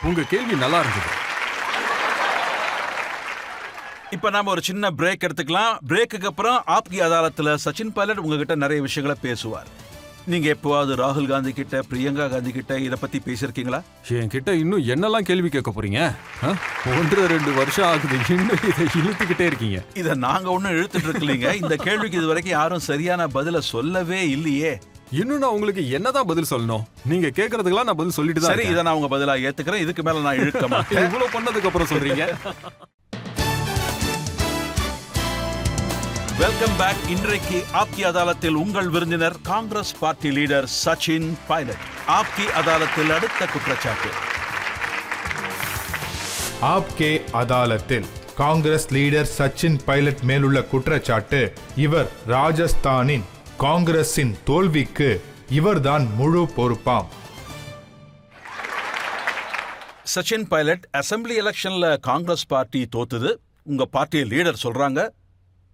உங்க கேள்வி நல்லா இருந்தது. இப்ப நாம ஒரு சின்ன பிரேக் எடுத்துக்கலாம். பிரேக்குக்கு அப்புறம் ஆப்கி அதாலத்துல சச்சின் பைலட் உங்ககிட்ட நிறைய விஷயங்களை பேசுவார். நீங்க எப்போவாவது ராகுல் காந்தி கிட்ட, பிரியங்கா காந்தி கிட்ட இத பத்தி பேசிருக்கீங்களா? என்கிட்ட இன்னும் என்னெல்லாம் கேள்வி கேட்க போறீங்க? 1-2 வருஷம் ஆகுது, இன்னும் இதை இழுத்துக்கிட்டே இருக்கீங்க. இத நாங்க ஒண்ணும் இழுத்துட்டு இருக்கலீங்க. இந்த கேள்விக்கு இது வரைக்கும் யாரும் சரியான பதில சொல்லவே இல்லையே. இன்னும் நான் உங்களுக்கு என்னதான் பதில் சொல்லணும்? நீங்க கேக்குறதுக்கெல்லாம் நான் பதில் சொல்லிட்டு தான் சரி, இதை நான் உங்க பதிலா ஏத்துக்கிறேன். இதுக்கு மேல நான் இழுக்க மாட்டேன். இவ்வளவு பண்ணதுக்கு அப்புறம் சொல்றீங்க. Welcome back. இன்றைக்கு ஆப்கி அதாலத்தில் உங்கள் விருந்தினர் காங்கிரஸ் பார்ட்டி லீடர் சச்சின் பைலட். ஆப்கி அதாலத்தில் அடுத்த குற்றச்சாட்டு. ஆப்கே அதாலத்தில் காங்கிரஸ் லீடர் சச்சின் பைலட் மேலுள்ள குற்றச்சாட்டு, இவர் ராஜஸ்தானின் காங்கிரசின் தோல்விக்கு இவர்தான் முழு பொறுப்பாம். சச்சின் பைலட், அசெம்பிளி எலெக்ஷன்ல காங்கிரஸ் பார்ட்டி தோத்துது. உங்க பார்ட்டி லீடர் சொல்றாங்க,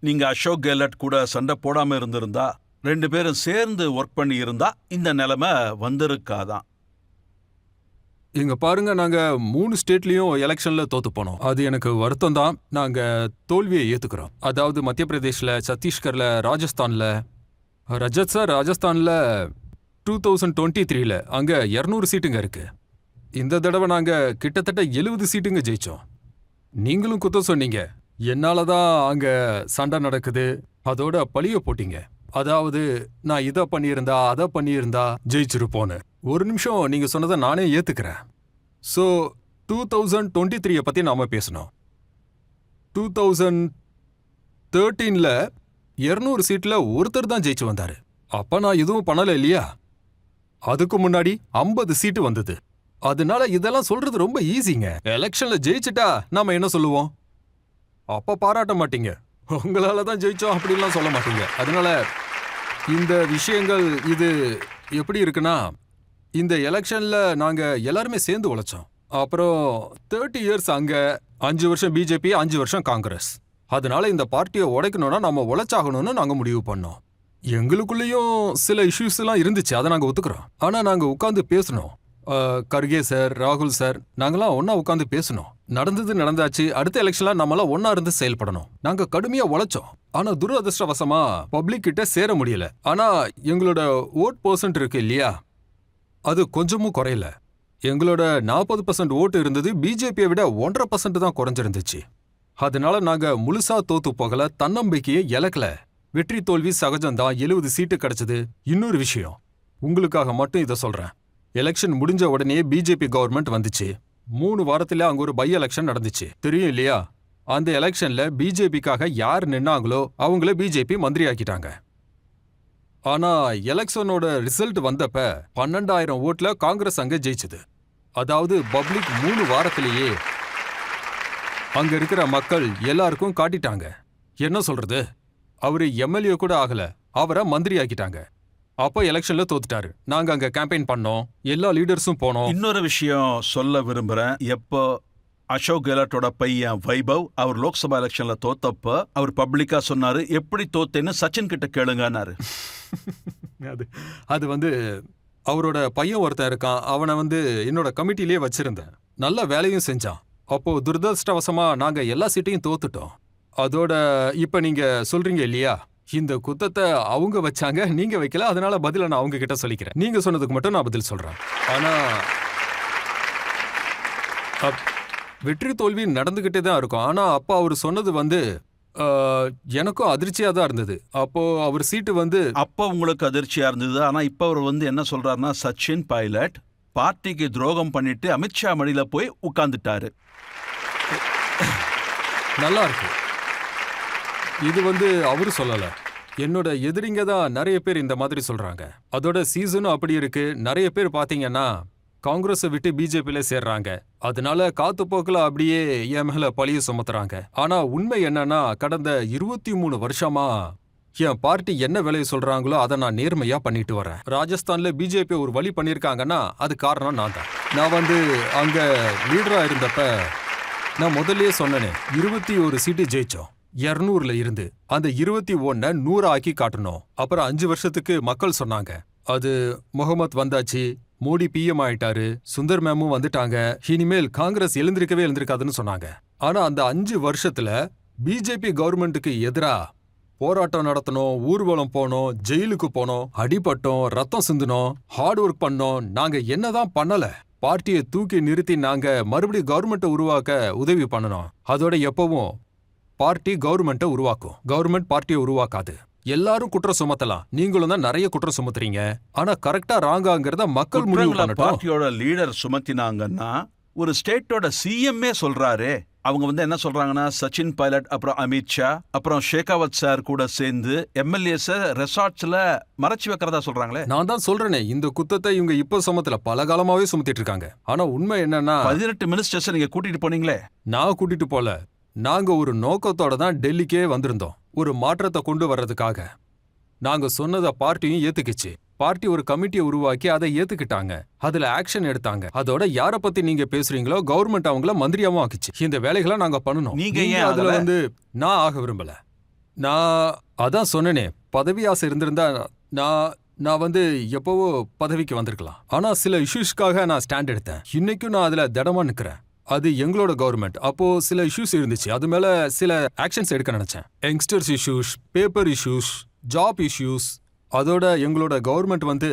நீங்க அசோக் கெலட் கூட சண்டை போடாம இருந்திருந்தா, 2 பேரும் சேர்ந்து ஒர்க் பண்ணி இருந்தா இந்த நிலைமை வந்திருக்காதான். இங்க பாருங்க, நாங்க 3 ஸ்டேட்லயும் எலெக்ஷன்ல தோத்து போனோம். அது எனக்கு வருத்தம் தான். நாங்க தோல்வியை ஏத்துக்கிறோம். அதாவது மத்திய பிரதேஷ்ல, சத்தீஸ்கர்ல, ராஜஸ்தான்ல. ரஜத் சார், ராஜஸ்தான்ல 2023ல அங்க 200 சீட்டுங்க இருக்கு. இந்த தடவை நாங்க கிட்டத்தட்ட 70 சீட்டுங்க ஜெயிச்சோம். நீங்களும் குத்தம் சொன்னீங்க, என்னாலதான் அங்க சண்டை நடக்குது, அதோட பழிய போட்டீங்க. அதாவது நான் இதை பண்ணியிருந்தா அதை பண்ணியிருந்தா ஜெயிச்சிருப்போன்னு. ஒரு நிமிஷம், நீங்க சொன்னதை நானே ஏத்துக்கிறேன். ஸோ 2023 பத்தி நாம பேசணும். 2013ல 200 சீட்ல ஒருத்தர் தான் ஜெயிச்சு வந்தாரு. அப்ப நான் எதுவும் பண்ணல இல்லையா? அதுக்கு முன்னாடி 50 சீட்டு வந்தது. அதனால இதெல்லாம் சொல்றது ரொம்ப ஈஸிங்க. எலெக்ஷன்ல ஜெயிச்சிட்டா நாம என்ன சொல்லுவோம்? அப்ப பாராட்ட மாட்டீங்க. உங்களால தான் ஜெயிச்சோம் அப்படின்லாம் சொல்ல மாட்டீங்க. அதனால இந்த விஷயங்கள் இது எப்படி இருக்குன்னா, இந்த எலெக்ஷன்ல நாங்க எல்லாருமே சேர்ந்து உழைச்சோம். அப்புறம் 30 இயர்ஸ் அங்க, 5 வருஷம் பிஜேபி, 5 வருஷம் காங்கிரஸ். அதனால இந்த பார்ட்டியை உடைக்கணும்னா நம்ம உழைச்சாகணும்னு நாங்க முடிவு பண்ணோம். எங்களுக்குள்ளேயும் சில இஷ்யூஸ் எல்லாம் இருந்துச்சு, அதை நாங்க ஒத்துக்கிறோம். ஆனா நாங்க உட்கார்ந்து பேசணும். கர்கே சார், ராகுல் சார், நாங்கெல்லாம் ஒன்னா உட்கார்ந்து பேசணும். நடந்தது நடந்தாச்சு. அடுத்த எலெக்ஷன்ல நம்மளாம் ஒன்னா இருந்து செயல்படணும். நாங்க கடுமையா உழைச்சோம். ஆனா துரதிருஷ்டவசமா பப்ளிக் கிட்ட சேர முடியல. ஆனா எங்களோட ஓட் % இருக்கு இல்லையா, அது கொஞ்சமும் குறையல. எங்களோட 40% ஓட்டு இருந்தது, பிஜேபியை விட 1.5% தான் குறைஞ்சிருந்துச்சு. அதனால நாங்க முழுசா தோத்து போகல, தன்னம்பிக்கையை இழக்கல. வெற்றி தோல்வி சகஜம்தான். 70 சீட்டு கிடைச்சது. இன்னொரு விஷயம், உங்களுக்காக மட்டும் இதை சொல்றேன். எலெக்ஷன் முடிஞ்ச உடனே பிஜேபி கவர்மெண்ட் வந்துச்சு. 3 வாரத்துல அங்க ஒரு பை எலெக்ஷன் நடந்துச்சு, தெரியும் இல்லையா? அந்த எலெக்ஷன்ல பிஜேபிக்காக யார் நின்னாங்களோ அவங்கள பிஜேபி மந்திரி ஆக்கிட்டாங்க. ஆனா எலெக்ஷனோட ரிசல்ட் வந்தப்ப 12,000 ஓட்ல காங்கிரஸ் அங்க ஜெயிச்சது. அதாவது பப்ளிக் 3 வாரத்திலேயே அங்க இருக்கிற மக்கள் எல்லாருக்கும் காட்டிட்டாங்க. என்ன சொல்றது, அவரு எம்எல்ஏ கூட ஆகல, அவரை மந்திரி ஆக்கிட்டாங்க. அப்போ எலெக்ஷன்ல தோத்துட்டாரு. நாங்க அங்க கேம்பெயின் பண்ணோம், எல்லா லீடர்ஸும் போனோம். இன்னொரு விஷயம் சொல்ல விரும்புறேன். எப்போ அசோக் கெலாட்டோட பையன் வைபவ் அவர் லோக்சபா எலெக்ஷன்ல தோத்தப்ப அவர் பப்ளிக்கா சொன்னாரு, எப்படி தோத்தேன்னு சச்சின் கிட்ட கேளுங்கன்னாரு. அது வந்து அவரோட பையன் ஒருத்தன் இருக்கான், அவனை வந்து என்னோட கமிட்டிலேயே வச்சிருந்தேன். நல்ல வேலையும் செஞ்சான். அப்போ துரதிருஷ்டவசமா நாங்க எல்லா சீட்டையும் தோத்துட்டோம். அதோட இப்ப நீங்க சொல்றீங்க இல்லையா, இந்த குத்தத்தை அவங்க வச்சாங்க, நீங்க வைக்கல, அதனால பதில நான் அவங்க கிட்ட சொல்லிக்கிறேன். நீங்க சொன்னதுக்கு மட்டும் நான் பதில் சொல்றேன். ஆனா வெற்றி தோல்வி நடந்துகிட்டே தான் இருக்கும். ஆனா அப்பா அவர் சொன்னது வந்து எனக்கும் அதிர்ச்சியா தான் இருந்தது. அப்போ அவர் சீட்டு வந்து அப்போ உங்களுக்கு அதிர்ச்சியா இருந்தது. ஆனா இப்ப அவர் வந்து என்ன சொல்றாருன்னா, சச்சின் பைலட் பார்ட்டிக்கு துரோகம் பண்ணிட்டு அமித்ஷா மடியில போய் உட்கார்ந்துட்டாரு. நல்லா இருக்கு. இது வந்து அவரு சொல்லல, என்னோட எதிரிங்க தான் நிறைய பேர் இந்த மாதிரி சொல்றாங்க. அதோட சீசனும் அப்படி இருக்கு. நிறைய பேர் பாத்தீங்கன்னா காங்கிரஸை விட்டு பிஜேபியில சேர்றாங்க. அதனால காத்துப்போக்கில் அப்படியே என் மேல பழிய சுமத்துறாங்க. ஆனா உண்மை என்னன்னா, கடந்த 23 வருஷமா என் பார்ட்டி என்ன வேலையை சொல்றாங்களோ அதை நான் நேர்மையா பண்ணிட்டு வரேன். ராஜஸ்தான்ல பிஜேபி ஒரு வழி பண்ணிருக்காங்கன்னா அது காரணம் நான் தான். நான் வந்து அங்க லீடரா இருந்தப்ப நான் முதல்லயே சொன்னேனே, 21 சீட்டு ஜெயிச்சோம் 200ல இருந்து. அந்த 21 100 ஆக்கி காட்டணும். அப்புறம் 5 வருஷத்துக்கு மக்கள் சொன்னாங்க, அது முகமது வந்தாச்சு, மோடி பிஎம் ஆயிட்டாரு, சுந்தர் மேமும் வந்துட்டாங்க, இனிமேல் காங்கிரஸ் எழுந்திருக்காதுன்னு சொன்னாங்க. ஆனா அந்த 5 வருஷத்துல பிஜேபி கவர்மெண்ட்டுக்கு எதிரா போராட்டம் நடத்தணும், ஊர்வலம் போனோம், ஜெயிலுக்கு போனோம், அடிபட்டோம், ரத்தம் சிந்தினோம், ஹார்ட் ஒர்க் பண்ணோம். நாங்க என்னதான் பண்ணல, பார்ட்டியை தூக்கி நிறுத்தி நாங்க மறுபடியும் கவர்மெண்ட்டை உருவாக்க உதவி பண்ணணும். அதோட எப்பவும் பார்ட்டி கவர்மெண்ட்டை உருவாக்கும், கவர்மெண்ட் பார்ட்டியை உருவாக்காது. எல்லாரும் குற்றம் சுமத்தலாம், நீங்களும் தான் நிறைய குற்றம் சுமத்துறீங்க. ஆனா கரெக்டா ராங்காங்கிறத மக்கள் முடிவு பண்ணட்டும். பார்ட்டியோட லீடர் சுமத்தினாங்கன்னா ஒரு ஸ்டேட்டோட சிஎம்ஏ சொல்றாரு. அவங்க வந்து என்ன சொல்றாங்கன்னா, சச்சின் பைலட் அப்புறம் அமித்ஷா அப்புறம் ஷேகாவத் சார் கூட சேர்ந்து எம்எல்ஏஸ் ரெசார்ட்ஸ்ல மறைச்சு வைக்கிறதா சொல்றாங்களே. நான் தான் சொல்றேனே, இந்த குத்தத்தை இவங்க இப்ப சுமத்தல, பல காலமாவே சுமத்திட்டு இருக்காங்க. ஆனா உண்மை என்னன்னா, 18 மினிஸ்டர்ஸ் நீங்க கூட்டிட்டு போனீங்களே. நான் கூட்டிட்டு போல, நாங்க ஒரு நோக்கத்தோட தான் டெல்லிக்கே வந்திருந்தோம், ஒரு மாற்றத்தை கொண்டு வர்றதுக்காக. நாங்க சொன்னதை பார்ட்டியும் ஏத்துக்குச்சு. பார்ட்டி ஒரு கமிட்டியை உருவாக்கி அதை ஏத்துக்கிட்டாங்க, அதுல ஆக்ஷன் எடுத்தாங்க. அதோட யார பத்தி நீங்க பேசுறீங்களோ கவர்மெண்ட் அவங்கள மந்திரியாவும் ஆக்குச்சு. இந்த வேலைகளை நாங்க பண்ணணும். நீங்க ஏன் அதுல வந்து நான் ஆக விரும்பல. நான் அதான் சொன்னேனே, பதவி ஆசை இருந்திருந்தா நான் வந்து எப்பவோ பதவிக்கு வந்திருக்கலாம். ஆனா சில இஷ்யூஸ்க்காக நான் ஸ்டாண்ட் எடுத்தேன். இன்னைக்கும் நான் அதுல திடமா நிக்கிறேன். அது எங்களோட கவர்மெண்ட். அப்போ சில இஷ்யூஸ் இருந்துச்சு, அது மேல சில ஆக்ஷன்ஸ் எடுக்க நினைச்சேன். Youngsters issues, paper issues, job issues. அதோட எங்களோட கவர்மெண்ட் வந்து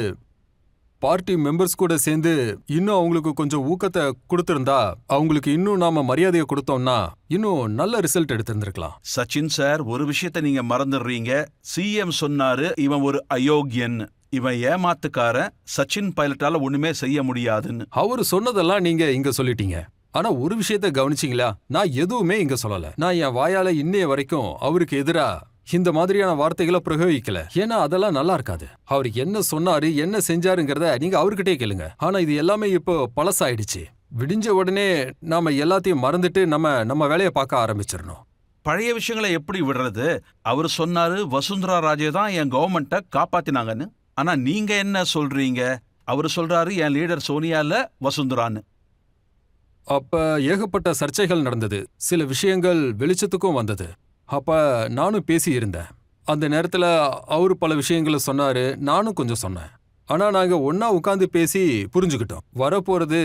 பார்ட்டி மெம்பர்ஸ் கூட சேர்ந்து இன்னும் அவங்களுக்கு கொஞ்சம் ஊக்கத்தை கொடுத்திருந்தா, அவங்களுக்கு இன்னும் நாம மரியாதையை கொடுத்தோம்னா இன்னும் நல்ல ரிசல்ட் எடுத்திருந்திருக்கலாம். சச்சின் சார், ஒரு விஷயத்தை நீங்க மறந்துடுறீங்க. சிஎம் சொன்னாரு இவன் ஒரு அயோக்கியன், இவன் ஏமாத்துக்காரன், சச்சின் பைலட்டால ஒண்ணுமே செய்ய முடியாதுன்னு. அவரு சொன்னதெல்லாம் நீங்க இங்க சொல்லிட்டீங்க. ஆனா ஒரு விஷயத்த கவனிச்சிங்களா, நான் எதுவுமே இங்க சொல்லல. நான் என் வாயால இன்னைய வரைக்கும் அவருக்கு எதிரா இந்த மாதிரியான வார்த்தைகளை பிரயோகிக்கல. ஏன்னா அதெல்லாம் நல்லா இருக்காது. அவர் என்ன சொன்னாரு, என்ன செஞ்சாருங்கிறத நீங்க அவர்கிட்டயே கேளுங்க. ஆனா இது எல்லாமே இப்போ பழசாயிடுச்சு. விடிஞ்ச உடனே நாம எல்லாத்தையும் மறந்துட்டு நம்ம வேலையை பார்க்க ஆரம்பிச்சிடணும். பழைய விஷயங்களை எப்படி விடுறது? அவர் சொன்னாரு வசுந்தரா ராஜே தான் என் கவர்மெண்ட்டை காப்பாத்தினாங்கன்னு. ஆனா நீங்க என்ன சொல்றீங்க? அவர் சொல்றாரு என் லீடர் சோனியா இல்ல வசுந்தரான்னு. அப்ப ஏகப்பட்ட சர்ச்சைகள் நடந்தது. சில விஷயங்கள் வெளிச்சத்துக்கும் வந்தது. அப்ப நானும் பேசி இருந்தேன். அந்த நேரத்துல அவரு பல விஷயங்களை சொன்னாரு, நானும் கொஞ்சம் சொன்னேன். ஆனா நாங்க ஒன்னா உட்காந்து பேசி புரிஞ்சுக்கிட்டோம். வரப்போறது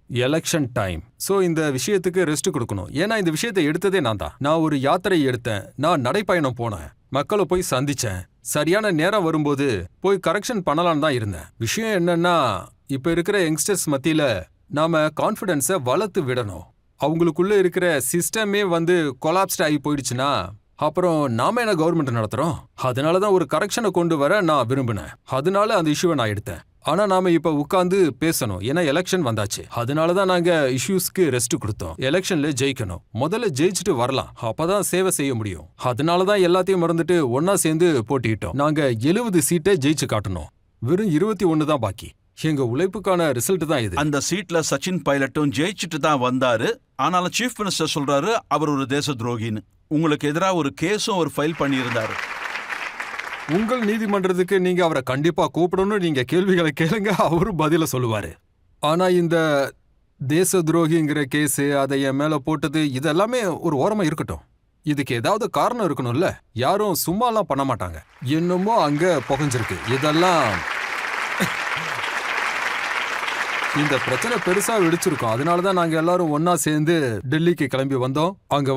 எலெக்ஷன் டைம். சோ இந்த விஷயத்துக்கு ரெஸ்ட் கொடுக்கணும். ஏன்னா இந்த விஷயத்தை எடுத்ததே நான் ஒரு யாத்திரை எடுத்தேன். நான் நடைப்பயணம் போனேன். மக்களை போய் சந்திச்சேன். சரியான நேரம் வரும்போது போய் கரெக்ஷன் பண்ணலான்னு தான் இருந்தேன். விஷயம் என்னன்னா, இப்ப இருக்கிற யங்ஸ்டர்ஸ் மத்தியில நாம கான்ஃபிடன்ஸை வளர்த்து விடணும். அவங்களுக்குள்ள இருக்கிற சிஸ்டமே கொலாப்ஸ்ட் ஆகி போயிடுச்சுன்னா அப்புறம் நாம என்ன கவர்மெண்ட் நடத்துறோம்? அதனாலதான் ஒரு கரெக்ஷனை கொண்டு வர நான் விரும்பினேன். அதனால அந்த இஷ்யூவை நான் எடுத்தேன். ஆனா நாம இப்ப உட்கார்ந்து பேசணும். ஏன்னா எலெக்ஷன் வந்தாச்சு. அதனாலதான் நாங்க இஷ்யூஸ்க்கு ரெஸ்ட் கொடுத்தோம். எலெக்ஷன்ல ஜெயிக்கணும். முதல்ல ஜெயிச்சுட்டு வரலாம். அப்பதான் சேவை செய்ய முடியும். அதனாலதான் எல்லாத்தையும் மறந்துட்டு ஒன்னா சேர்ந்து போட்டிட்டோம். நாங்க 70 சீட்டை ஜெயிச்சு காட்டணும். வெறும் 21 தான் பாக்கி. எங்க உழைப்புக்கான ரிசல்ட் தான் இது. அந்த சீட்ல சச்சின் பைலட்டும் ஜெயிச்சுட்டு தான் வந்தாரு. ஆனாலும் சீஃப் மினிஸ்டர் சொல்றாரு அவர் ஒரு தேச துரோகின்னு. உங்களுக்கு எதிராக ஒரு கேஸும் அவர் ஃபைல் பண்ணியிருந்தாரு. உங்கள் நீதிமன்றத்துக்கு நீங்க அவரை கண்டிப்பா கூப்பிடணும். நீங்க கேள்விகளை கேளுங்க, அவரும் பதில சொல்லுவாரு. ஆனா இந்த தேச துரோகிங்கிற கேஸ், அதை என் மேல போட்டது, இதெல்லாமே ஒரு ஓரமா இருக்கட்டும். இதுக்கு ஏதாவது காரணம் இருக்கணும்ல. யாரும் சும்மாலாம் பண்ண மாட்டாங்க. என்னமோ அங்க புகஞ்சிருக்கு. இதெல்லாம் இந்த பிரச்சனை பெருசா வெடிச்சிருக்கோம். அதனாலதான் நாங்க எல்லாரும் ஒன்னா சேர்ந்து டெல்லிக்கு கிளம்பி வந்தோம். அங்க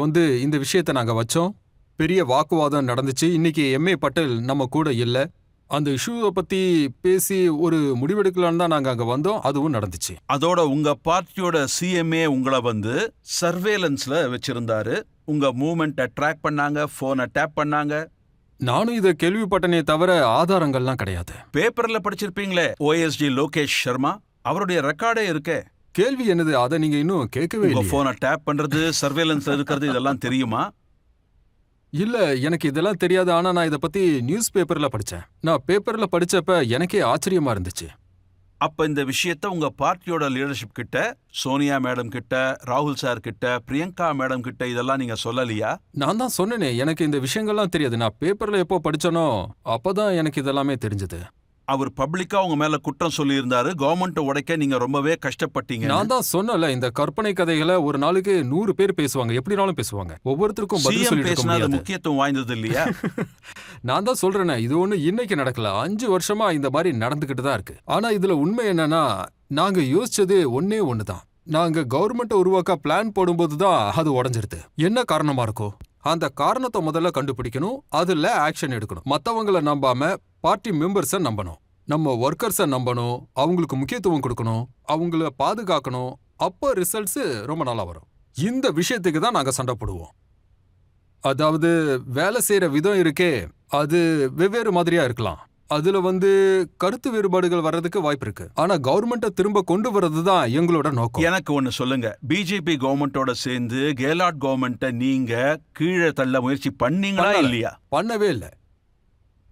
இந்த விஷயத்தை நாங்க வச்சோம். பெரிய வாக்குவாதம் நடந்துச்சு. இன்னைக்கு எம்ஏ பட்டேல் நம்ம கூட இல்ல. அந்த இஷ்யூவை பத்தி பேசி ஒரு முடிவெடுக்கலான்னு தான் நாங்க அங்க வந்தோம். அதுவும் நடந்துச்சு. அதோட உங்க பார்ட்டியோட சிஎம்ஏ உங்களை சர்வேலன்ஸ்ல வச்சிருந்தாரு. உங்க மூவ்மெண்ட்டை ட்ராக் பண்ணாங்க, போனை டேப் பண்ணாங்க. நானும் இதை கேள்விப்பட்டனே தவிர ஆதாரங்கள்லாம் கிடையாது. பேப்பர்ல படிச்சிருப்பீங்களே, OSD லோகேஷ் சர்மா, அவருடைய ரெக்கார்டே இருக்கே. கேள்வி என்னது? அதை நீங்க இன்னும் கேட்கவே உங்க இல்லை. போனை டேப் பண்றது, சர்வேலன்ஸ்ல இருக்கிறது, இதெல்லாம் தெரியுமா? இல்ல, எனக்கு இதெல்லாம் தெரியாது. ஆனா நான் இதை பத்தி நியூஸ் பேப்பர்ல படிச்சேன். நான் பேப்பர்ல படிச்சப்ப எனக்கே ஆச்சரியமா இருந்துச்சு. அப்ப இந்த விஷயத்த உங்க பார்ட்டியோட லீடர்ஷிப் கிட்ட, சோனியா மேடம் கிட்ட, ராகுல் சார் கிட்ட, பிரியங்கா மேடம் கிட்ட இதெல்லாம் நீங்க சொல்லலையா? நான் தான் சொன்னேனே, எனக்கு இந்த விஷயங்கள்லாம் தெரியாது. நான் பேப்பர்ல எப்போ படிச்சனோ அப்பதான் எனக்கு இதெல்லாமே தெரிஞ்சது. அவர் பப்ளிக்கா உங்க மேல குற்றம் சொல்லி இருந்தாரு. கவர்மெண்ட் உடைக்க நீங்க ரொம்பவே கஷ்டப்பட்டீங்க. நான் தான் சொன்னல, இந்த கற்பனை கதைகளை ஒரு நாளுக்கு 100 பேர் பேசுவாங்க. எப்படினாலும் பேசுவாங்க. ஒவ்வொருத்தருக்கும் பதில் சொல்லிட்டு இருக்க பேசினா முடியாது. முக்கியத்துவம் வாய்ந்தது இல்லையா? நான் தான் சொல்றேனே, இது ஒண்ணு இன்னைக்கு நடக்கல. 5 வருஷமா இந்த மாதிரி நடந்துகிட்டு தான் இருக்கு. ஆனா இதுல உண்மை என்னன்னா, நாங்க யோசிச்சது ஒன்னே ஒண்ணுதான். நாங்க கவர்மெண்ட்டை உருவாக்க பிளான் போடும்போது தான் அது உடைஞ்சிருது. என்ன காரணமா இருக்கும்? அந்த காரணத்தை முதல்ல கண்டுபிடிக்கணும். அதுல ஆக்ஷன் எடுக்கணும். மத்தவங்கள நம்பாம பார்ட்டி மெம்பர்ஸை நம்பணும். நம்ம ஒர்க்கர்ஸை நம்பணும். அவங்களுக்கு முக்கியத்துவம் கொடுக்கணும். அவங்கள பாதுகாக்கணும். அப்போ ரிசல்ட்ஸ் ரொம்ப நல்லா வரும். இந்த விஷயத்துக்கு தான் நாங்க சண்டை போடுவோம். அதாவது வேலை செய்யற விதம் இருக்கே, அது வெவ்வேறு மாதிரியா இருக்கலாம். அதுல கருத்து வேறுபாடுகள் வர்றதுக்கு வாய்ப்பு இருக்கு. ஆனா கவர்மெண்ட்டை திரும்ப கொண்டு வர்றது தான் எங்களோட நோக்கம். எனக்கு ஒண்ணு சொல்லுங்க, பிஜேபி கவர்மெண்டோட சேர்ந்து கெஹ்லாட் கவர்மெண்ட்டை நீங்க கீழே தள்ள முயற்சி பண்ணீங்களா இல்லையா? பண்ணவே இல்லை.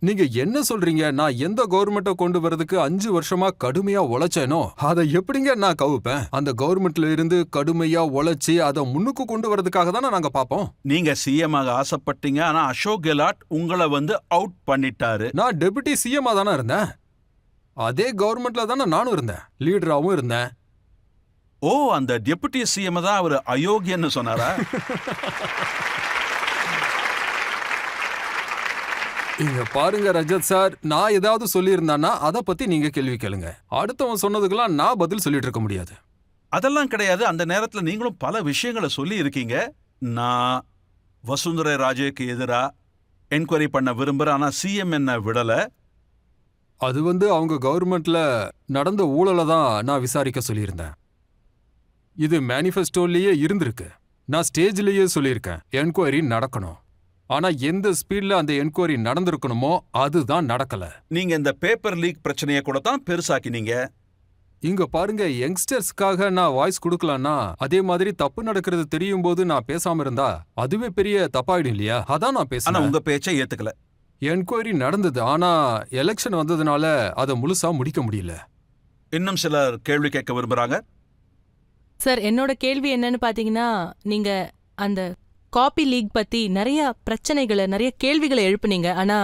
நீங்க என்ன சொல்றீங்க? நான் எந்த கவர்மெண்ட்டை கொண்டு வரதுக்கு 5 வருஷமா கடுமையா உழைச்சேனோ அதை எப்படிங்க நான் கவுப்பேன்? அந்த கவர்மெண்ட்ல இருந்து கடுமையா உழைச்சி அதை முன்னுக்கு கொண்டு வரதுக்காக தானே நாங்க பாப்போம். நீங்க சிஎம் ஆக ஆசைப்பட்டீங்க. ஆனா அசோக் கெஹ்லாட் உங்களை அவுட் பண்ணிட்டாரு. நான் டெபுட்டி சிஎம்மா தானே இருந்தேன். அதே கவர்மெண்ட்ல தானே நானும் இருந்தேன். லீடராவும் இருந்தேன். ஓ, அந்த டெபுட்டி சிஎம் தான் அவர் அயோக்கியன்னு சொன்னாரா? இங்க பாருங்க ரஜத் சார், நான் ஏதாவது சொல்லியிருந்தானா அதை பத்தி நீங்க கேள்வி கேளுங்க. அடுத்தவன் சொன்னதுக்கெல்லாம் நான் பதில் சொல்லிட்டு இருக்க முடியாது. அதெல்லாம் கிடையாது. அந்த நேரத்துல நீங்களும் பல விஷயங்களை சொல்லி இருக்கீங்க. நான் வசுந்தரை ராஜேக்கு எதிரா என்கொயரி பண்ண விரும்புறேன், ஆனா சிஎம் என்ன விடல. அது அவங்க கவர்மெண்ட்ல நடந்த ஊழலை தான் நான் விசாரிக்க சொல்லியிருந்தேன். இது மேனிஃபெஸ்டோலயே இருந்திருக்கு. நான் ஸ்டேஜ்லயே சொல்லியிருக்கேன், என்கொயரி நடக்கணும். ஆனா எந்த ஸ்பீட்ல அந்த என்கொயரி நடந்திருக்கணுமோ அதுதான் நடக்கல. நீங்க இந்த பேப்பர் லீக் பிரச்சனையை கூட தான் பெருசாக்கினீங்க. இங்க பாருங்க, யங்ஸ்டர்ஸ்க்காக நான் வாய்ஸ் கொடுக்கலன்னா அதே மாதிரி தப்பு நடக்கிறது தெரியும் போது நான் பேசாம இருந்தா அதுவே பெரிய தப்பாயிடும் இல்லையா? அதான் நான் ஆனா பேசுறேன். உங்க பேச்சை ஏத்துக்கல. என்கொயரி நடந்தது, ஆனா எலெக்ஷன் வந்ததுனால அதை முழுசா முடிக்க முடியல. இன்னும் சிலர் கேள்வி கேட்க விரும்புறாங்க. சார், என்னோட கேள்வி என்னன்னு பாத்தீங்கன்னா, நீங்க அந்த காப்பி லீக் பத்தி நிறைய பிரச்சனைகளை, நிறைய கேள்விகளை எழுப்புனீங்க. ஆனா